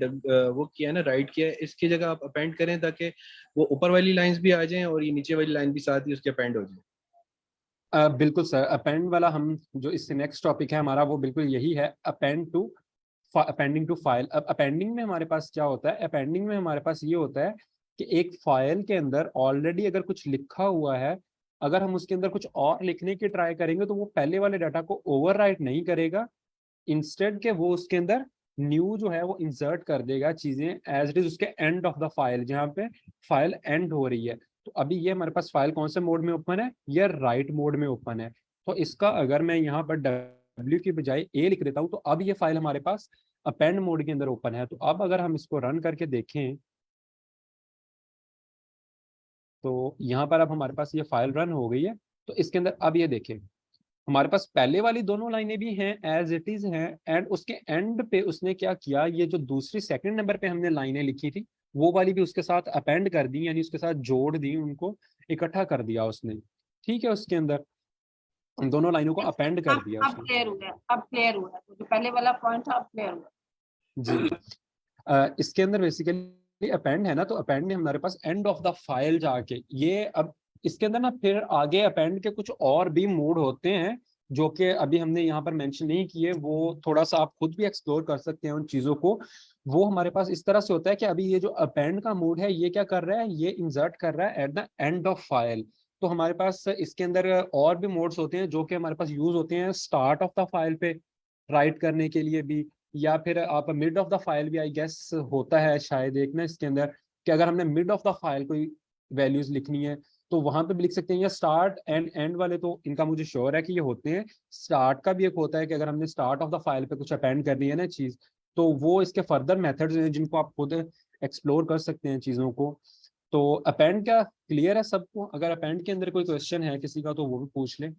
वो किया है ना, राइट किया है, इसकी जगह आप अपेंड करें ताकि वो ऊपर वाली लाइंस भी आ जाएं और ये नीचे वाली लाइन भी साथ ही उसके अपेंड हो जाए। बिल्कुल सर, अपेंड वाला हम जो इससे नेक्स्ट टॉपिक है हमारा वो बिल्कुल यही है, अपेंडिंग टू फाइल। अब अपेंडिंग में हमारे पास क्या होता है, अपेंडिंग में हमारे पास ये होता है कि एक फाइल के अंदर ऑलरेडी अगर कुछ लिखा हुआ है, अगर हम उसके अंदर कुछ और लिखने की ट्राई करेंगे तो वो पहले वाले डाटा को ओवरराइट नहीं करेगा, इंस्टेड के वो उसके अंदर न्यू जो है वो इंसर्ट कर देगा चीजें एज इट इज उसके एंड ऑफ द फाइल, जहाँ पे फाइल एंड हो रही है। तो अभी ये हमारे पास फाइल कौन से मोड में ओपन है, ये राइट मोड में ओपन है। तो इसका अगर मैं यहाँ पर W की बजाय A लिख देता हूँ तो अब ये फाइल हमारे पास अपेंड मोड के अंदर ओपन है। तो अब अगर हम इसको रन करके देखें तो यहाँ पर अब हमारे पास ये फाइल रन हो गई है। तो इसके अंदर अब ये देखें हमारे पास पहले वाली दोनों लाइनें भी हैं एज इट इज हैं, एंड उसके एंड पे उसने क्या किया, ये जो दूसरी सेकंड नंबर पे हमने लाइनें लिखी थी वो वाली भी उसके साथ अपेंड कर दी, यानी उसके साथ जोड़ दी, उनको इकट्ठा कर दिया उसने। ठीक है, उसके अंदर उन दोनों लाइनों को अपेंड कर दिया अब उसने। क्लियर हुआ है, अब क्लियर हुआ है, तो जो पहले वाला पॉइंट था अब क्लियर हुआ जी इसके अंदर बेसिकली अपेंड है ना, तो अपेंड में हमारे पास एंड ऑफ द फाइल जाके ये अब इसके अंदर ना फिर आगे अपेंड के कुछ और भी मोड होते हैं जो कि अभी हमने यहाँ पर मेंशन नहीं किए, वो थोड़ा सा आप खुद भी एक्सप्लोर कर सकते हैं उन चीजों को। वो हमारे पास इस तरह से होता है कि अभी ये जो अपेंड का मोड है ये क्या कर रहा है, ये इंसर्ट कर रहा है eight the end of file. तो हमारे पास इसके अंदर और भी मोड्स होते हैं जो कि हमारे पास यूज होते हैं स्टार्ट ऑफ द फाइल पे राइट करने के लिए भी, या फिर आप मिड ऑफ द फाइल भी आई गेस होता है शायद एक ना इसके अंदर, कि अगर हमने मिड ऑफ द फाइल कोई वैल्यूज लिखनी है तो वहां पे भी लिख सकते हैं। या स्टार्ट एंड एंड वाले तो इनका मुझे श्योर है कि ये होते हैं। स्टार्ट का भी एक होता है कि अगर हमने स्टार्ट ऑफ द फाइल पे कुछ अपेंड करनी है ना चीज, तो वो इसके फर्दर मेथड्स हैं जिनको आप खुद एक्सप्लोर कर सकते हैं चीजों को। तो अपेंड क्या क्लियर है सबको? अगर अपेंड के अंदर कोई क्वेश्चन है किसी का तो वो भी पूछ ले।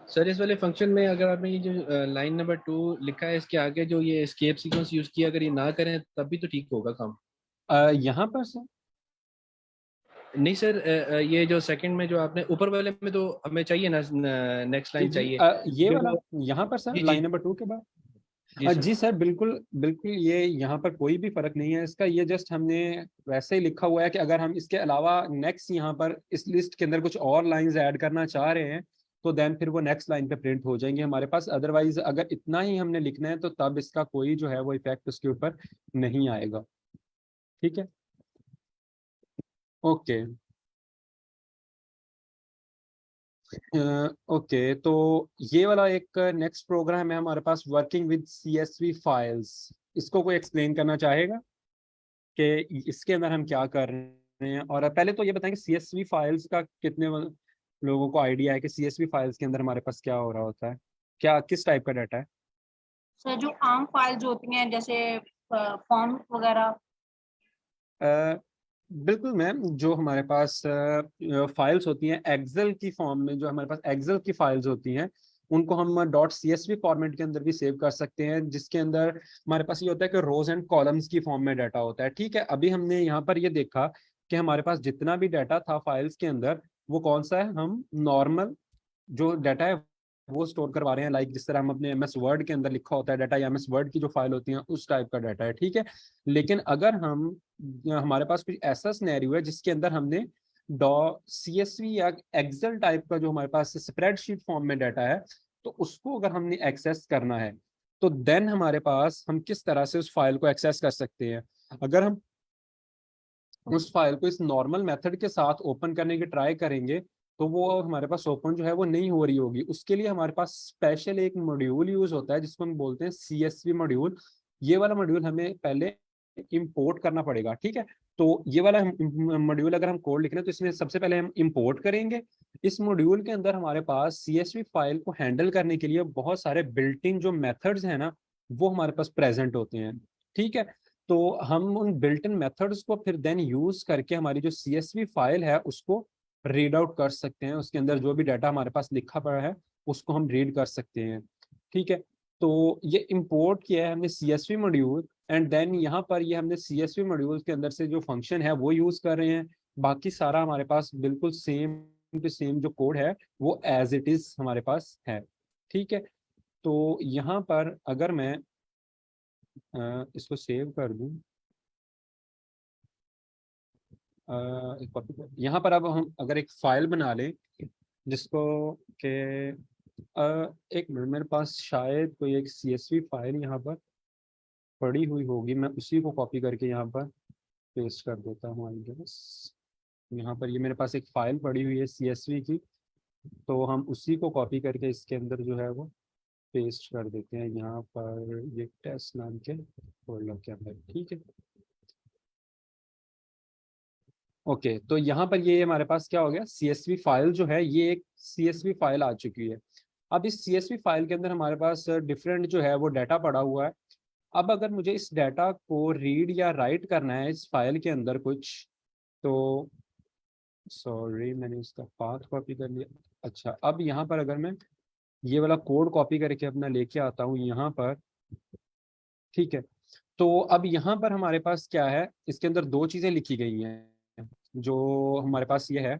सर इस वाले फंक्शन में अगर आपने ये जो लाइन नंबर 2 लिखा है इसके आगे जो ये एस्केप सीक्वेंस यूज किया, अगर ये ना करें तब भी तो ठीक होगा काम? यहाँ पर सर नहीं सर, ये जो सेकंड में जो आपने ऊपर वाले में तो हमें चाहिए ना, नेक्स्ट लाइन चाहिए ये जो वाला यहाँ पर सर जी जी लाइन नंबर 2 के बाद जी सर। जी सर बिल्कुल बिल्कुल, ये यहाँ पर कोई भी फर्क नहीं है इसका, ये जस्ट हमने वैसे ही लिखा हुआ है कि अगर हम इसके अलावा नेक्स्ट यहाँ पर इस लिस्ट के अंदर कुछ और लाइंस ऐड करना चाह रहे हैं तो देन फिर वो नेक्स्ट लाइन पे प्रिंट हो जाएंगे हमारे पास। अदरवाइज अगर इतना ही हमने लिखना है तो तब इसका कोई जो है वो इफेक्ट उसके ऊपर नहीं आएगा। ठीक है, ओके ओके। तो ये वाला एक नेक्स्ट प्रोग्राम है हमारे पास, वर्किंग विद CSV फाइल्स। इसको कोई एक्सप्लेन करना चाहेगा कि इसके अंदर हम क्या कर रहे हैं? और पहले तो ये बताएं कि CSV फाइल्स का कितने लोगों को आइडिया है कि CSV फाइल्स के अंदर हमारे पास क्या हो रहा होता है, क्या किस टाइप का डाटा है? सर जो आम फाइल जो होती हैं जैसे फॉर्म वगैरह। बिल्कुल मैम, जो हमारे पास फाइल्स होती हैं एक्सेल की फॉर्म में, जो हमारे पास एक्सेल की फाइल्स होती हैं उनको हम .csv फॉर्मेट के अंदर भी सेव कर सकते हैं, जिसके अंदर हमारे पास ये होता है कि रोज एंड कॉलम्स की फॉर्म में डाटा होता है। ठीक है, अभी हमने यहाँ पर ये देखा कि हमारे पास जितना भी डाटा था फाइल्स के अंदर वो कौन सा है, हम नॉर्मल जो डाटा है वो स्टोर करवा रहे हैं, लाइक जिस तरह हम अपने MS वर्ड के अंदर लिखा होता है डाटा या MS वर्ड की जो फाइल होती है उस टाइप का डाटा है। ठीक है, लेकिन अगर हम हमारे पास कुछ ऐसा सिनेरियो है जिसके अंदर हमने CSV या एक्सेल टाइप का जो हमारे पास स्प्रेडशीट फॉर्म में डाटा है, तो उसको अगर हमने एक्सेस करना है तो देन हमारे पास हम किस तरह से उस फाइल को एक्सेस कर सकते हैं। अगर हम उस फाइल को इस नॉर्मल मेथड के साथ ओपन करने की ट्राई करेंगे तो वो हमारे पास ओपन जो है वो नहीं हो रही होगी। उसके लिए हमारे पास स्पेशल एक मॉड्यूल यूज होता है जिसको हम बोलते हैं CSV मॉड्यूल। ये वाला मॉड्यूल हमें पहले इंपोर्ट करना पड़ेगा। ठीक है, तो ये वाला मॉड्यूल अगर हम कोड लिख रहे हैं तो इसमें सबसे पहले हम इंपोर्ट करेंगे। इस मॉड्यूल के अंदर हमारे पास CSV फाइल को हैंडल करने के लिए बहुत सारे बिल्ट इन जो मेथड्स हैं ना वो हमारे पास प्रेजेंट होते हैं। ठीक है, तो हम उन बिल्ट इन मेथड्स को फिर देन यूज करके हमारी जो CSV फाइल है उसको रीड आउट कर सकते हैं, उसके अंदर जो भी डाटा हमारे पास लिखा पड़ा है उसको हम रीड कर सकते हैं। ठीक है, तो ये इंपोर्ट किया है हमने CSV मॉड्यूल, एंड देन यहाँ पर ये हमने CSV मॉड्यूल के अंदर से जो फंक्शन है वो यूज कर रहे हैं। बाकी सारा हमारे पास बिल्कुल सेम टू सेम जो कोड है वो एज इट इज हमारे पास है। ठीक है, तो यहाँ पर अगर मैं इसको सेव कर दूं, यहाँ पर अब हम अगर एक फाइल बना लें जिसको के एक मिनट, मेरे पास शायद कोई एक CSV फाइल यहाँ पर पड़ी हुई होगी, मैं उसी को कॉपी करके यहाँ पर पेस्ट कर देता हूँ। आई गेस यहाँ पर ये मेरे पास एक फाइल पड़ी हुई है CSV की, तो हम उसी को कॉपी करके इसके अंदर जो है वो पेस्ट कर देते हैं यहाँ पर, ये टेस्ट नाम के फोल्डर के अंदर। ठीक है, ओके, तो यहाँ पर ये हमारे पास क्या हो गया, CSV फाइल जो है ये एक CSV फाइल आ चुकी है। अब इस CSV फाइल के अंदर हमारे पास डिफरेंट जो है वो डाटा पड़ा हुआ है। अब अगर मुझे इस डाटा को रीड या राइट करना है इस फाइल के अंदर कुछ, तो सॉरी मैंने इसका पाथ कॉपी कर लिया। अच्छा, अब यहाँ पर अगर मैं ये वाला कोड कॉपी करके अपना लेके आता हूँ यहाँ पर, ठीक है, तो अब यहाँ पर हमारे पास क्या है, इसके अंदर दो चीज़ें लिखी गई हैं। जो हमारे पास ये है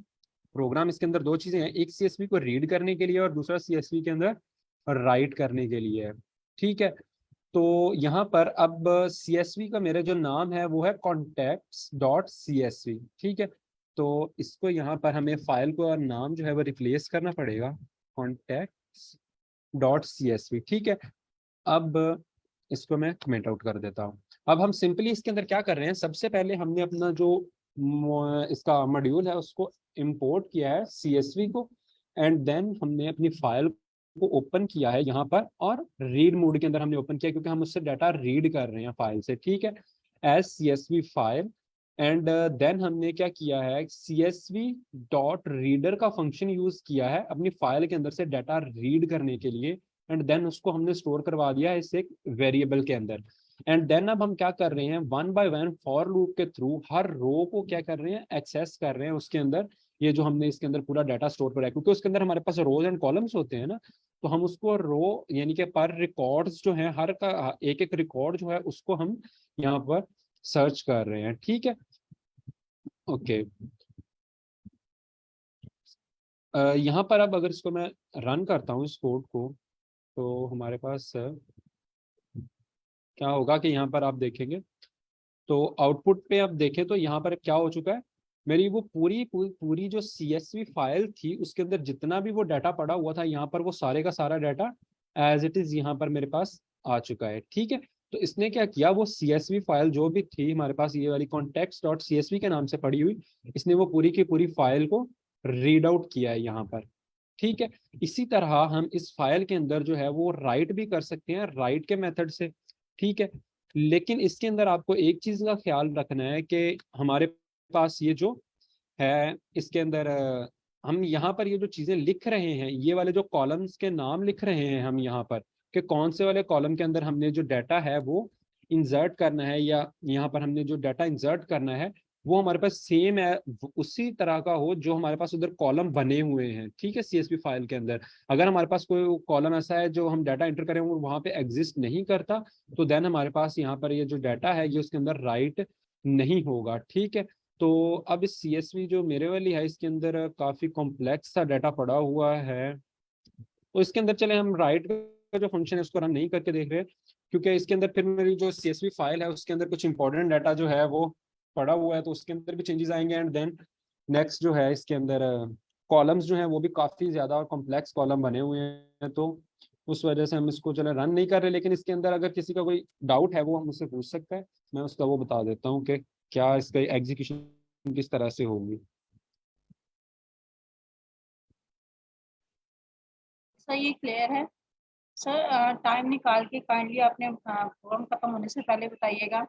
प्रोग्राम, इसके अंदर दो चीज़ें हैं, एक CSV को रीड करने के लिए और दूसरा CSV के अंदर राइट करने के लिए है। ठीक है, तो यहाँ पर अब CSV का मेरा जो नाम है वो है contacts.csv। ठीक है, तो इसको यहाँ पर हमें फाइल को और नाम जो है वो रिप्लेस करना पड़ेगा contacts.csv। ठीक है, अब इसको मैं कमेंट आउट कर देता हूँ। अब हम सिंपली इसके अंदर क्या कर रहे हैं, सबसे पहले हमने अपना जो इसका मॉड्यूल है उसको इंपोर्ट किया है CSV को, एंड देन हमने अपनी फाइल को ओपन किया है यहाँ पर, और रीड मोड के अंदर हमने ओपन किया क्योंकि हम उससे डाटा रीड कर रहे हैं फाइल से। ठीक है, as CSV file, and then हमने क्या किया है, CSV डॉट रीडर का फंक्शन यूज किया है अपनी फाइल के अंदर से डाटा रीड करने के लिए, एंड देन उसको हमने स्टोर करवा दिया है इस एक वेरिएबल के अंदर। एंड देन अब हम क्या कर रहे हैं, one by one for loop के थ्रू हर रो को क्या कर रहे हैं, एक्सेस कर रहे हैं उसके अंदर। ये जो हमने इसके अंदर पूरा डाटा स्टोर करा है, क्योंकि उसके अंदर हमारे पास रोज एंड कॉलम्स होते हैं ना, तो हम उसको रो यानी कि पर रिकॉर्ड्स जो है हर का एक एक रिकॉर्ड जो है उसको हम यहाँ पर सर्च कर रहे हैं। ठीक है, ओके, यहाँ पर अब अगर इसको मैं रन करता हूँ इस कोड को, तो हमारे पास क्या होगा कि यहाँ पर आप देखेंगे तो आउटपुट पे आप देखें तो यहाँ पर क्या हो चुका है, मेरी वो पूरी जो CSV फाइल थी उसके अंदर जितना भी वो डाटा पड़ा हुआ था यहाँ पर, वो सारे का सारा डाटा एज इट इज यहाँ पर मेरे पास आ चुका है। ठीक है, तो इसने क्या किया, वो CSV फाइल जो भी थी हमारे पास ये वाली contacts.csv के नाम से पड़ी हुई, इसने वो पूरी की पूरी फाइल को रीड आउट किया है यहाँ पर। ठीक है, इसी तरह हम इस फाइल के अंदर जो है वो राइट भी कर सकते हैं राइट के मेथड से। ठीक है, लेकिन इसके अंदर आपको एक चीज का ख्याल रखना है कि हमारे पास ये जो है इसके अंदर हम यहाँ पर ये जो चीजें लिख रहे हैं, ये वाले जो कॉलम्स के नाम लिख रहे हैं हम यहाँ पर, कि कौन से वाले कॉलम के अंदर हमने जो डाटा है वो इंसर्ट करना है, या यहाँ पर हमने जो डाटा इंसर्ट करना है वो हमारे पास सेम है, उसी तरह का हो जो हमारे पास उधर कॉलम बने हुए हैं। ठीक है, CSV फाइल के अंदर अगर हमारे पास कोई कॉलम ऐसा है जो हम डाटा एंटर करें वो वहाँ पे एग्जिस्ट नहीं करता, तो देन हमारे पास यहाँ पर ये जो डाटा है ये उसके अंदर राइट नहीं होगा। ठीक है, तो अब इस CSV जो मेरे वाली है इसके अंदर काफी कॉम्प्लेक्स सा डाटा पड़ा हुआ है, तो इसके अंदर चले हम राइट का जो फंक्शन है उसको रन नहीं करके देख रहे हैं, क्योंकि इसके अंदर फिर मेरी जो CSV फाइल है उसके अंदर कुछ इंपॉर्टेंट डाटा जो है वो पड़ा हुआ है, तो उसके अंदर भी चेंजेस आएंगे। एंड देन नेक्स्ट जो है इसके अंदर कॉलम्स जो हैं वो भी काफ़ी ज़्यादा और कॉम्प्लेक्स कॉलम बने हुए हैं, तो उस वजह से हम इसको चले रन नहीं कर रहे। लेकिन इसके अंदर अगर किसी का कोई डाउट है वो हम मुझसे पूछ सकता है, मैं उसका वो बता देता हूँ कि क्या इसका एग्जीक्यूशन किस तरह से होगी। सर ये क्लियर है सर। टाइम निकाल के काइंडली आपने फॉर्म खत्म होने से पहले बताइएगा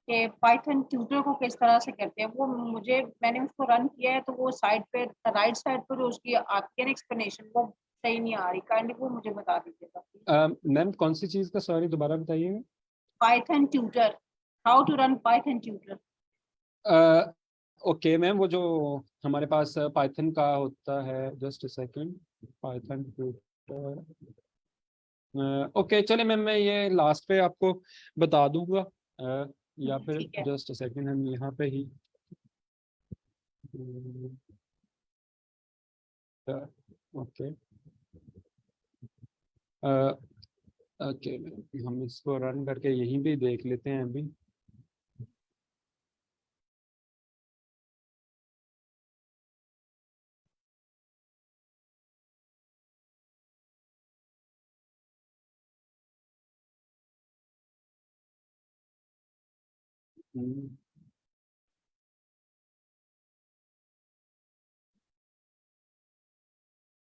कि पाइथन ट्यूटर को किस तरह से करते हैं। वो मैंने उसको रन किया है तो वो साइड पे राइट साइड पर जो उसकी आपकी एक्सप्लेनेशन वो सही नहीं आ रही, काइंडली वो मुझे बता दीजिएगा। मैम कौन सी चीज़ का, सॉरी दोबारा बताइएगा। Python tutor, how to run Python tutor. Okay ma'am, वो जो हमारे पास पाइथन का होता है, just second, Python tutor, okay चले मैम, मैं ये लास्ट पे आपको बता दूंगा, या फिर ठीक है। जस्ट सेकंड हम यहाँ पे ही, ओके ओके, हम इसको रन करके यहीं भी देख लेते हैं अभी। हम्म,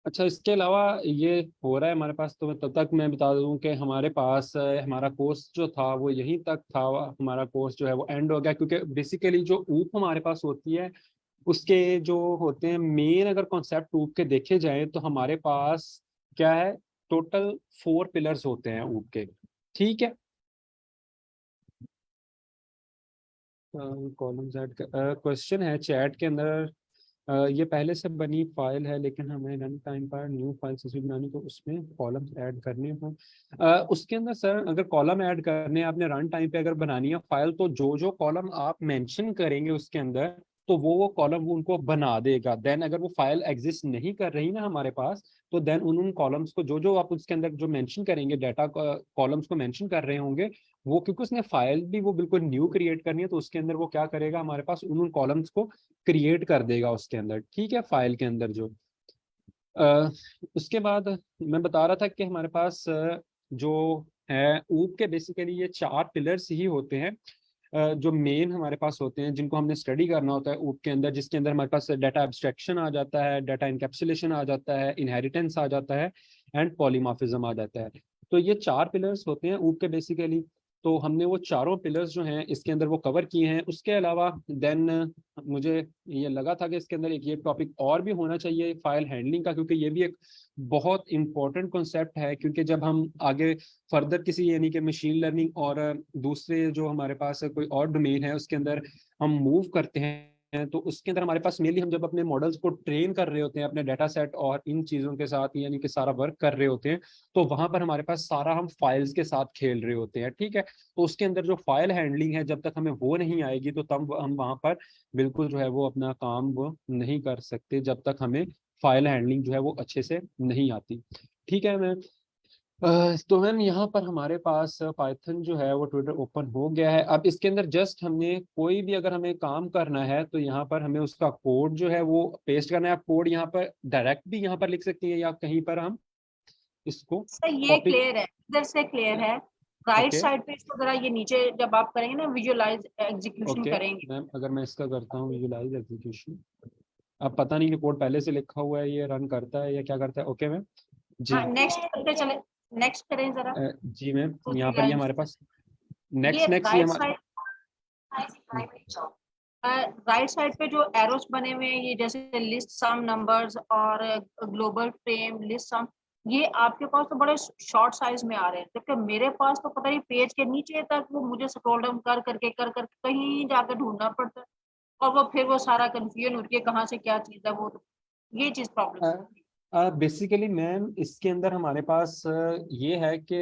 अच्छा, इसके अलावा ये हो रहा है हमारे पास, तो तब तक मैं बता दूं कि हमारे पास हमारा कोर्स जो था वो यहीं तक था। हमारा कोर्स जो है वो एंड हो गया, क्योंकि बेसिकली जो ऊप हमारे पास होती है उसके जो होते हैं मेन, अगर कॉन्सेप्ट ऊप के देखे जाएं तो हमारे पास क्या है, टोटल 4 पिलर्स होते हैं ऊप के, ठीक है। कॉलम्स ऐड, क्वेश्चन है चैट के अंदर, ये पहले से बनी फाइल है लेकिन हमें रन टाइम पर न्यू फाइल से बनानी, तो उसमें कॉलम्स ऐड करने हो। उसके अंदर सर अगर कॉलम ऐड करने हैं आपने रन टाइम पे अगर बनानी है फाइल, तो जो जो कॉलम आप मेंशन करेंगे उसके अंदर, तो वो कॉलम उनको बना देगा। देन अगर वो फाइल एग्जिस्ट नहीं कर रही ना हमारे पास, तो देन उन कॉलम्स को जो जो आप उसके अंदर जो मेंशन करेंगे, डाटा कॉलम्स को मेंशन कर रहे होंगे, वो क्योंकि उसने फाइल भी वो बिल्कुल न्यू क्रिएट करनी है, तो उसके अंदर वो क्या करेगा, हमारे पास उन कॉलम्स को क्रिएट कर देगा उसके अंदर, ठीक है, फाइल के अंदर जो अ, उसके बाद मैं बता रहा था कि हमारे पास जो है ऊप के बेसिकली ये 4 पिलर्स ही होते हैं, जो मेन हमारे पास होते हैं, जिनको हमने स्टडी करना होता है ऊप के अंदर, जिसके अंदर हमारे पास डाटा एब्स्ट्रैक्शन आ जाता है, डाटा इनकैप्सुलेशन आ जाता है, इनहेरिटेंस आ जाता है, एंड पॉलीमॉर्फिज्म आ जाता है। तो ये 4 पिलर्स होते हैं ऊप के बेसिकली। तो हमने वो चारों पिलर्स जो हैं इसके अंदर वो कवर किए हैं। उसके अलावा देन मुझे ये लगा था कि इसके अंदर एक ये टॉपिक और भी होना चाहिए, फाइल हैंडलिंग का, क्योंकि ये भी एक बहुत इंपॉर्टेंट कॉन्सेप्ट है। क्योंकि जब हम आगे फर्दर किसी यानी कि मशीन लर्निंग और दूसरे जो हमारे पास कोई और डोमेन है उसके अंदर हम मूव करते हैं, तो उसके अंदर हमारे पास मेनली हम जब अपने मॉडल्स को ट्रेन कर रहे होते हैं अपने डाटा सेट और इन चीज़ों के साथ, यानी कि सारा वर्क कर रहे होते हैं, तो वहां पर हमारे पास सारा हम फाइल्स के साथ खेल रहे होते हैं, ठीक है। तो उसके अंदर जो फाइल हैंडलिंग है, जब तक हमें वो नहीं आएगी तो तब हम वहां पर बिल्कुल जो है वो अपना काम वो नहीं कर सकते, जब तक हमें फाइल हैंडलिंग जो है वो अच्छे से नहीं आती, ठीक है। मैं तो मैम यहाँ पर हमारे पास पाइथन जो है वो ट्विटर ओपन हो गया है। अब इसके अंदर जस्ट हमने कोई भी अगर हमें काम करना है तो यहाँ पर हमें उसका कोड जो है वो पेस्ट करना है। आप कोड यहाँ पर डायरेक्ट भी यहाँ पर लिख सकती हैं, या कहीं पर हम इसको सर ये कॉपी, क्लियर है, इधर से क्लियर है। राइट ओके साइड पे इसको जरा ये नीचे जब आप करेंगे ना विजुअलाइज एग्जीक्यूशन ओके करेंगे। मैम, अगर मैं इसका करता हूँ विजुलाइज एग्जीक्यूशन, अब पता नहीं कि कोड पहले से लिखा हुआ है, ये रन करता है या क्या करता है, ओके मैम जी। हाँ नेक्स्ट करते चले, नेक्स्ट करें जरा। जी मैम, यहाँ दूसरी पर ये लाइन हमारे पास ये नेक्स्ट नेक्स्ट ये राइट हमारे, साइड, राइट साइड पे जो एरोस बने हुए हैं ये जैसे लिस्ट सम नंबर्स और ग्लोबल फ्रेम लिस्ट सम, ये आपके पास तो बड़े शॉर्ट साइज में आ रहे हैं, जबकि मेरे पास तो पता नहीं पेज के नीचे तक वो मुझे स्क्रॉल डाउन कर कहीं जाकर ढूंढना पड़ता है, और वो फिर वो सारा कंफ्यूजन होती है कहाँ से क्या चीज है वो, ये चीज प्रॉब्लम। बेसिकली मैम इसके अंदर हमारे पास ये है कि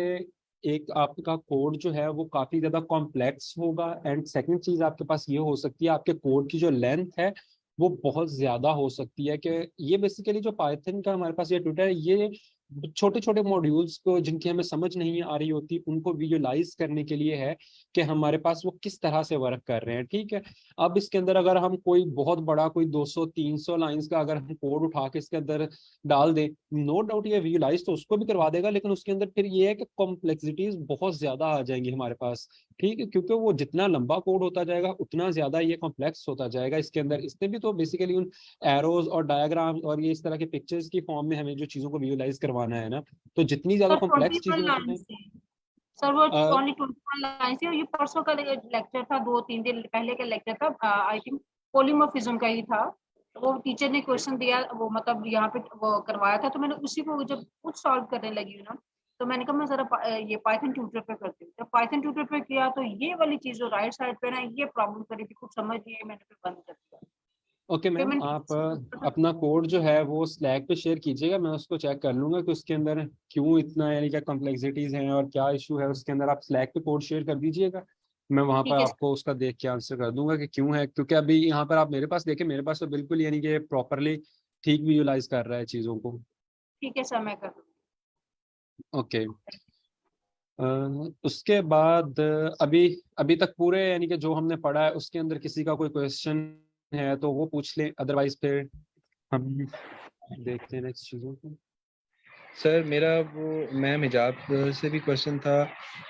एक आपका कोड जो है वो काफी ज्यादा कॉम्प्लेक्स होगा, एंड सेकंड चीज आपके पास ये हो सकती है आपके कोड की जो लेंथ है वो बहुत ज्यादा हो सकती है। कि ये बेसिकली जो पाइथन का हमारे पास ये ट्यूटर है, ये छोटे छोटे मॉड्यूल्स को जिनकी हमें समझ नहीं आ रही होती उनको विजुलाइज करने के लिए है कि हमारे पास वो किस तरह से वर्क कर रहे हैं, ठीक है। अब इसके अंदर अगर हम कोई बहुत बड़ा कोई 200-300 लाइंस का अगर हम कोड उठा के इसके अंदर डाल दे, नो डाउट ये विजुलाइज तो उसको भी करवा देगा, लेकिन उसके अंदर फिर ये है कि कॉम्प्लेक्सिटीज बहुत ज्यादा आ जाएंगी हमारे पास, ठीक है। क्योंकि वो जितना लंबा कोड होता जाएगा उतना ज्यादा ये कॉम्प्लेक्स होता जाएगा इसके अंदर। इसने भी तो बेसिकली उन एरोज और डायग्राम्स और ये इस तरह के पिक्चर्स की फॉर्म में हमें जो चीजों को विजुलाइज करवाना है ना, तो जितनी ज्यादा सर कॉम्प्लेक्स 21 चीजें होती लाइन हैं, से, सर वो अ, ओनली 21 लाइन से, और ये परसों का लेक्चर था, 2-3 दिन पहले का लेक्चर था, आई थिंक पॉलीमॉर्फिज्म का ही था। वो टीचर ने क्वेश्चन दिया, वो मतलब यहाँ पे वो करवाया था, तो मैंने उसी को जब खुद सॉल्व करने लगी हूँ ना, तो मैंने कहा मैं जरा ये पाइथन ट्यूटर पे करती हूँ। जब पाइथन ट्यूटर पे किया तो ये वाली चीज जो राइट साइड पे ना ये प्रॉब्लम करी थी, कुछ समझ नहीं आई, मैंने फिर बंद कर दिया। ओके मैम, पेमेंट आप अपना कोड जो है वो स्लैक पे शेयर कीजिएगा, मैं उसको चेक कर लूंगा कि उसके अंदर क्यों इतना यानी क्या कॉम्प्लेक्सिटीज हैं और क्या इशू है उसके अंदर। आप स्लैक पे कोड शेयर कर दीजिएगा, मैं वहाँ पर ठीक है सर, आपको उसका देख के आंसर कर दूंगा कि क्यों है। क्योंकि अभी यहाँ पर आप मेरे पास देखें, मेरे पास तो बिल्कुल यानी कि प्रॉपरली ठीक विजुलाइज कर रहा है चीज़ों को। ठीक है सर, मैं कर दूँगी। ओके, उसके बाद अभी अभी तक पूरे यानी कि जो हमने पढ़ा है उसके अंदर किसी का कोई क्वेश्चन है तो वो पूछ ले, अदरवाइज फिर हम देखते हैं नेक्स्ट चीज़ों को। सर मेरा वो मैम हिजाब से भी क्वेश्चन था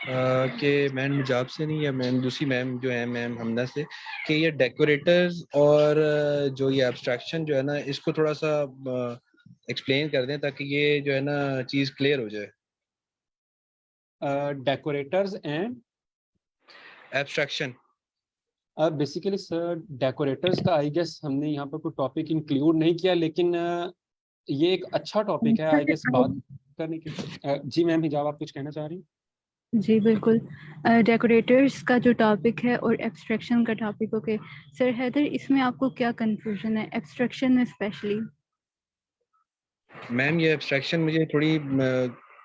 कि मैम हिजाब से नहीं, या मैम दूसरी मैम जो है मैम हमदा से, कि ये डेकोरेटर्स और जो ये एब्स्ट्रैक्शन जो है ना, इसको थोड़ा सा एक्सप्लेन कर दें ताकि ये जो है ना चीज़ क्लियर हो जाए। Decorators and abstraction. Basically sir decorators का आई गेस हमने यहाँ पर कोई टॉपिक इंक्लूड नहीं किया, लेकिन ये एक अच्छा टॉपिक है आई गेस बात करने की। जी मैम हिजाब, आप कुछ कहना चाह रही हैं? जी बिल्कुल, डेकोरेटर्स का जो टॉपिक है और एब्स्ट्रैक्शन का टॉपिक। ओके सर हैदर, इसमें आपको क्या कंफ्यूजन है एब्स्ट्रैक्शन में स्पेशली? मैम ये एब्स्ट्रैक्शन मुझे थोड़ी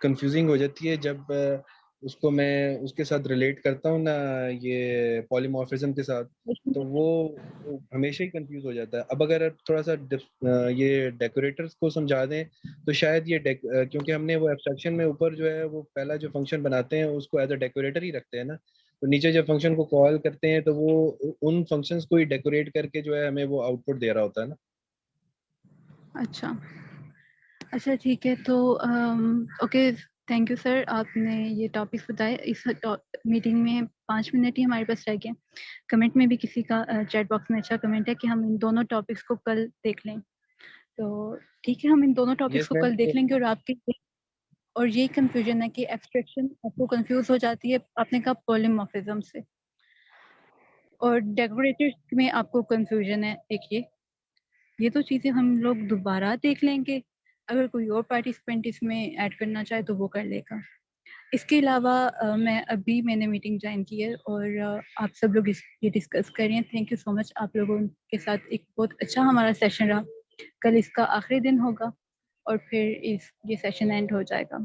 कंफ्यूजिंग हो जाती है जब उसको मैं उसके साथ रिलेट करता हूँ ना, ये पॉलीमॉर्फिज्म के साथ, तो वो हमेशा ही कंफ्यूज हो जाता है। अब अगर आप थोड़ा सा ये डेकोरेटर्स को समझा दें तो शायद ये क्योंकि हमने वो एब्स्ट्रैक्शन में ऊपर जो है वो पहला जो फंक्शन बनाते हैं उसको एज अ डेकोरेटर ही रखते हैं ना, तो नीचे जब फंक्शन को कॉल करते हैं तो वो उन फंक्शंस को ही डेकोरेट करके जो है हमें वो आउटपुट दे रहा होता है ना। अच्छा अच्छा ठीक है, तो ओके थैंक यू सर, आपने ये टॉपिक बताए। इस मीटिंग में 5 मिनट ही हमारे पास रह गए। कमेंट में भी किसी का चैट बॉक्स में अच्छा कमेंट है कि हम इन दोनों टॉपिक्स को कल देख लें, तो ठीक है हम इन दोनों टॉपिक्स यस को मैम। कल देख लेंगे। और यही कंफ्यूजन है कि एब्स्ट्रैक्शन आपको कंफ्यूज हो जाती है, आपने कहा पॉलीमॉर्फिज्म से, और डेकोरेटर्स में आपको कंफ्यूजन है एक ये तो चीज़ें हम लोग दोबारा देख लेंगे। अगर कोई और पार्टिसिपेंट इसमें ऐड करना चाहे तो वो कर लेगा। इसके अलावा मैंने मीटिंग ज्वाइन की है और आप सब लोग ये डिस्कस कर रहे हैं। थैंक यू सो मच, आप लोगों के साथ एक बहुत अच्छा हमारा सेशन रहा। कल इसका आखिरी दिन होगा और फिर ये सेशन एंड हो जाएगा।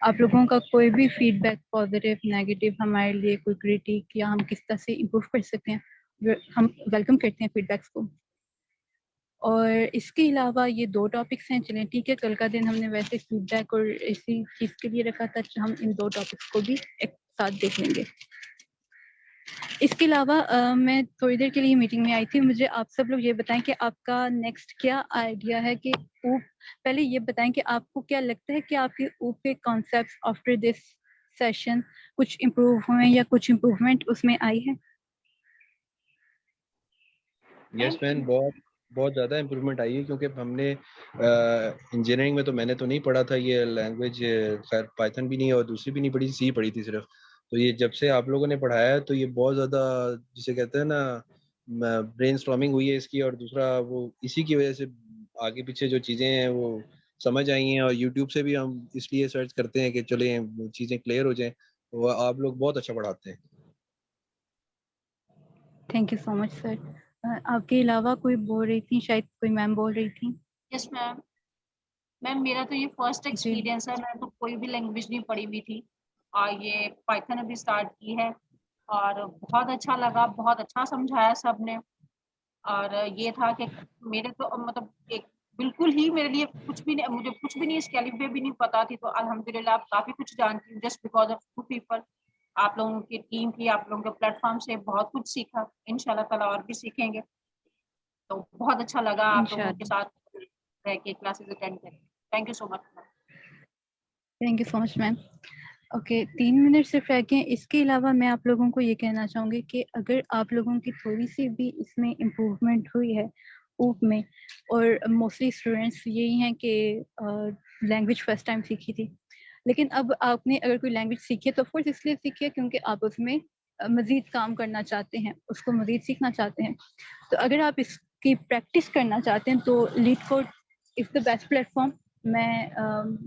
आप लोगों का कोई भी फीडबैक पॉजिटिव नेगेटिव हमारे लिए कोई क्रिटिक या हम किस तरह से इम्प्रूव कर सकते हैं, हम वेलकम करते हैं फीडबैक्स को। और इसके अलावा ये 2 टॉपिक्स हैं, चलें ठीक है, कल का दिन हमने वैसे फीडबैक और इसी चीज़ के लिए रखा था कि हम इन 2 टॉपिक्स को भी एक साथ देख लेंगे। इसके अलावा मैं थोड़ी देर के लिए मीटिंग में आई थी। मुझे आप सब लोग ये बताएं कि आपका नेक्स्ट क्या आइडिया है कि ऊप, पहले ये बताएं कि आपको क्या लगता है कि आपके ऊप के कॉन्सेप्ट्स आफ्टर दिस सेशन कुछ इम्प्रूव हुए या कुछ इम्प्रूवमेंट उसमें आई है? यस मैम, बहुत बहुत ज़्यादा इम्प्रूवमेंट आई है, क्योंकि हमने इंजीनियरिंग में तो मैंने तो नहीं पढ़ा था ये लैंग्वेज, खैर पाइथन भी नहीं और दूसरी भी नहीं पढ़ी, सी पढ़ी थी सिर्फ। तो ये जब से आप लोगों ने पढ़ाया है तो ये बहुत ज़्यादा, जिसे कहते हैं ना, ब्रेनस्टॉर्मिंग हुई है इसकी, और दूसरा वो इसी की वजह से आगे पीछे जो चीज़ें हैं वो समझ आई हैं। और यूट्यूब से भी हम इसलिए सर्च करते हैं कि चले वो चीज़ें क्लियर हो जाएं। तो आप लोग बहुत अच्छा पढ़ाते हैं। Thank you so much sir. आपके अलावा कोई बोल रही थी, शायद कोई मैम बोल रही थी। Yes ma'am. मैम मेरा तो ये फर्स्ट जी एक्सपीरियंस है, मैं तो कोई भी लैंग्वेज नहीं पढ़ी हुई थी और ये पाइथन अभी स्टार्ट की है और बहुत अच्छा लगा, बहुत अच्छा समझाया सबने। और ये था कि मेरे तो मतलब एक बिल्कुल ही मेरे लिए कुछ भी नहीं, मुझे कुछ भी नहीं, इसके अलिफ बे भी नहीं पता थी, तो अल्हम्दुलिल्लाह आप काफ़ी कुछ जानती हूँ जस्ट बिकॉज ऑफ 2 पीपल। आप लोगों की टीम की, आप लोगों के प्लेटफॉर्म से बहुत कुछ सीखा, इंशाल्लाह ताला और भी सीखेंगे। तो बहुत अच्छा लगा आप लोगों के इंशाल्लाह। साथ रह के क्लासेस अटेंड करके। Thank you so much. Thank you so much ma'am. Okay 3 minute सिर्फ रह गए। इसके अलावा मैं आप लोगों को ये कहना चाहूँगी कि अगर आप लोगों की थोड़ी सी भी इसमें इम्प्रूवमेंट हुई है ऊप में, और मोस्टली स्टूडेंट्स यही हैं कि लैंग्वेज फर्स्ट टाइम सीखी थी, लेकिन अब आपने अगर कोई लैंग्वेज सीखी है तो ऑफकोर्स इसलिए सीखी है क्योंकि आप उसमें मज़ीद काम करना चाहते हैं, उसको मज़ीद सीखना चाहते हैं। तो अगर आप इसकी प्रैक्टिस करना चाहते हैं तो leet code is the best platform. मैं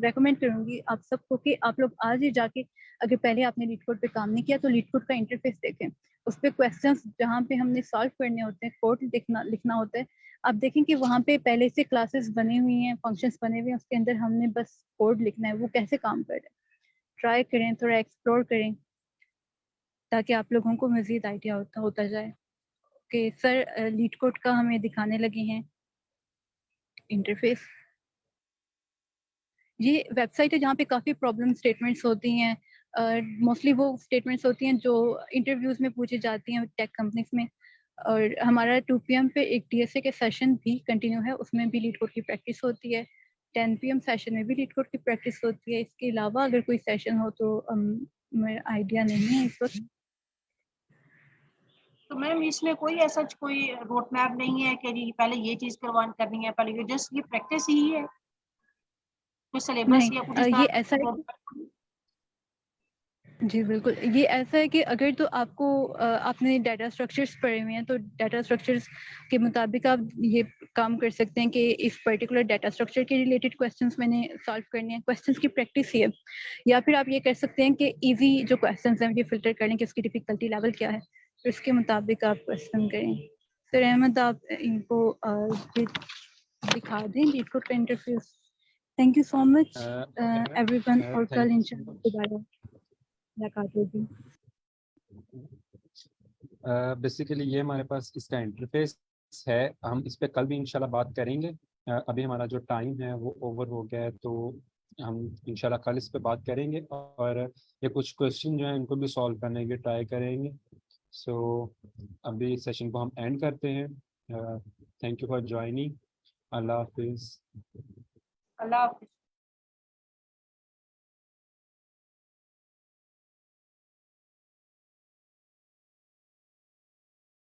रेकमेंड करूँगी आप सबको कि आप लोग आज ही जाके, अगर पहले आपने लीड कोड पे काम नहीं किया तो लीड कोड का इंटरफेस देखें। उस पे क्वेश्चंस जहाँ पे हमने सॉल्व करने होते हैं, कोड लिखना होता है, आप देखें कि वहाँ पे पहले से क्लासेस बनी हुई हैं, फंक्शंस बने हुए हैं, उसके अंदर हमने बस कोड लिखना है, वो कैसे काम कर रहा है। ट्राई करें, थोड़ा एक्सप्लोर करें ताकि आप लोगों को मज़ीद आइडिया होता जाए। कि सर लीड कोड का हमें दिखाने लगे हैं इंटरफेस। ये वेबसाइट है जहाँ पे काफ़ी प्रॉब्लम स्टेटमेंट्स होती हैं, मोस्टली वो स्टेटमेंट्स होती हैं जो इंटरव्यूज़ में पूछी जाती हैं टेक कंपनीज में। और हमारा 2 PM पे एक DSA के सेशन भी कंटिन्यू है, उसमें भी लीड कोड की प्रैक्टिस होती है। 10 PM सेशन में भी लीड कोड की प्रैक्टिस होती है। इसके अलावा अगर कोई सेशन हो तो मेरा आइडिया नहीं है इस वक्त। तो मैम इसमें कोई ऐसा कोई रोड मैप नहीं है कि जी पहले ये चीज करनी है, पहले ये जस्ट ये प्रैक्टिस ही है, कोई सिलेबस नहीं, या कुछ इस ये तरह ऐसा है roadmap? जी बिल्कुल, ये ऐसा है कि अगर तो आपको आपने डाटा स्ट्रक्चर्स पढ़े हुए हैं तो डाटा स्ट्रक्चर्स के मुताबिक आप ये काम कर सकते हैं कि इस पर्टिकुलर डाटा स्ट्रक्चर के रिलेटेड क्वेश्चंस मैंने सॉल्व करने हैं, क्वेश्चंस की प्रैक्टिस ही है। या फिर आप ये कर सकते हैं कि इजी जो क्वेश्चंस हैं ये फिल्टर करें कि उसकी डिफिकल्टी लेवल क्या है, तो इसके मुताबिक आप क्वेश्चन करें। सर अहमद, आप इनको ये दिखा दें लीड कोड का interface. Thank you so much everyone, और कल इंशाल्लाह दोबारा मुलाकात होगी। बेसिकली ये हमारे पास इसका इंटरफेस है, हम इस पे कल भी इंशाल्लाह बात करेंगे। अभी हमारा जो टाइम है वो ओवर हो गया है, तो हम इंशाल्लाह कल इस पे बात करेंगे और ये कुछ क्वेश्चन जो है इनको भी सॉल्व करने की ट्राई करेंगे। सो अभी सेशन को हम एंड करते हैं। Thank you for joining. अल्लाह हाफिज़। अल्लाह हाफिज।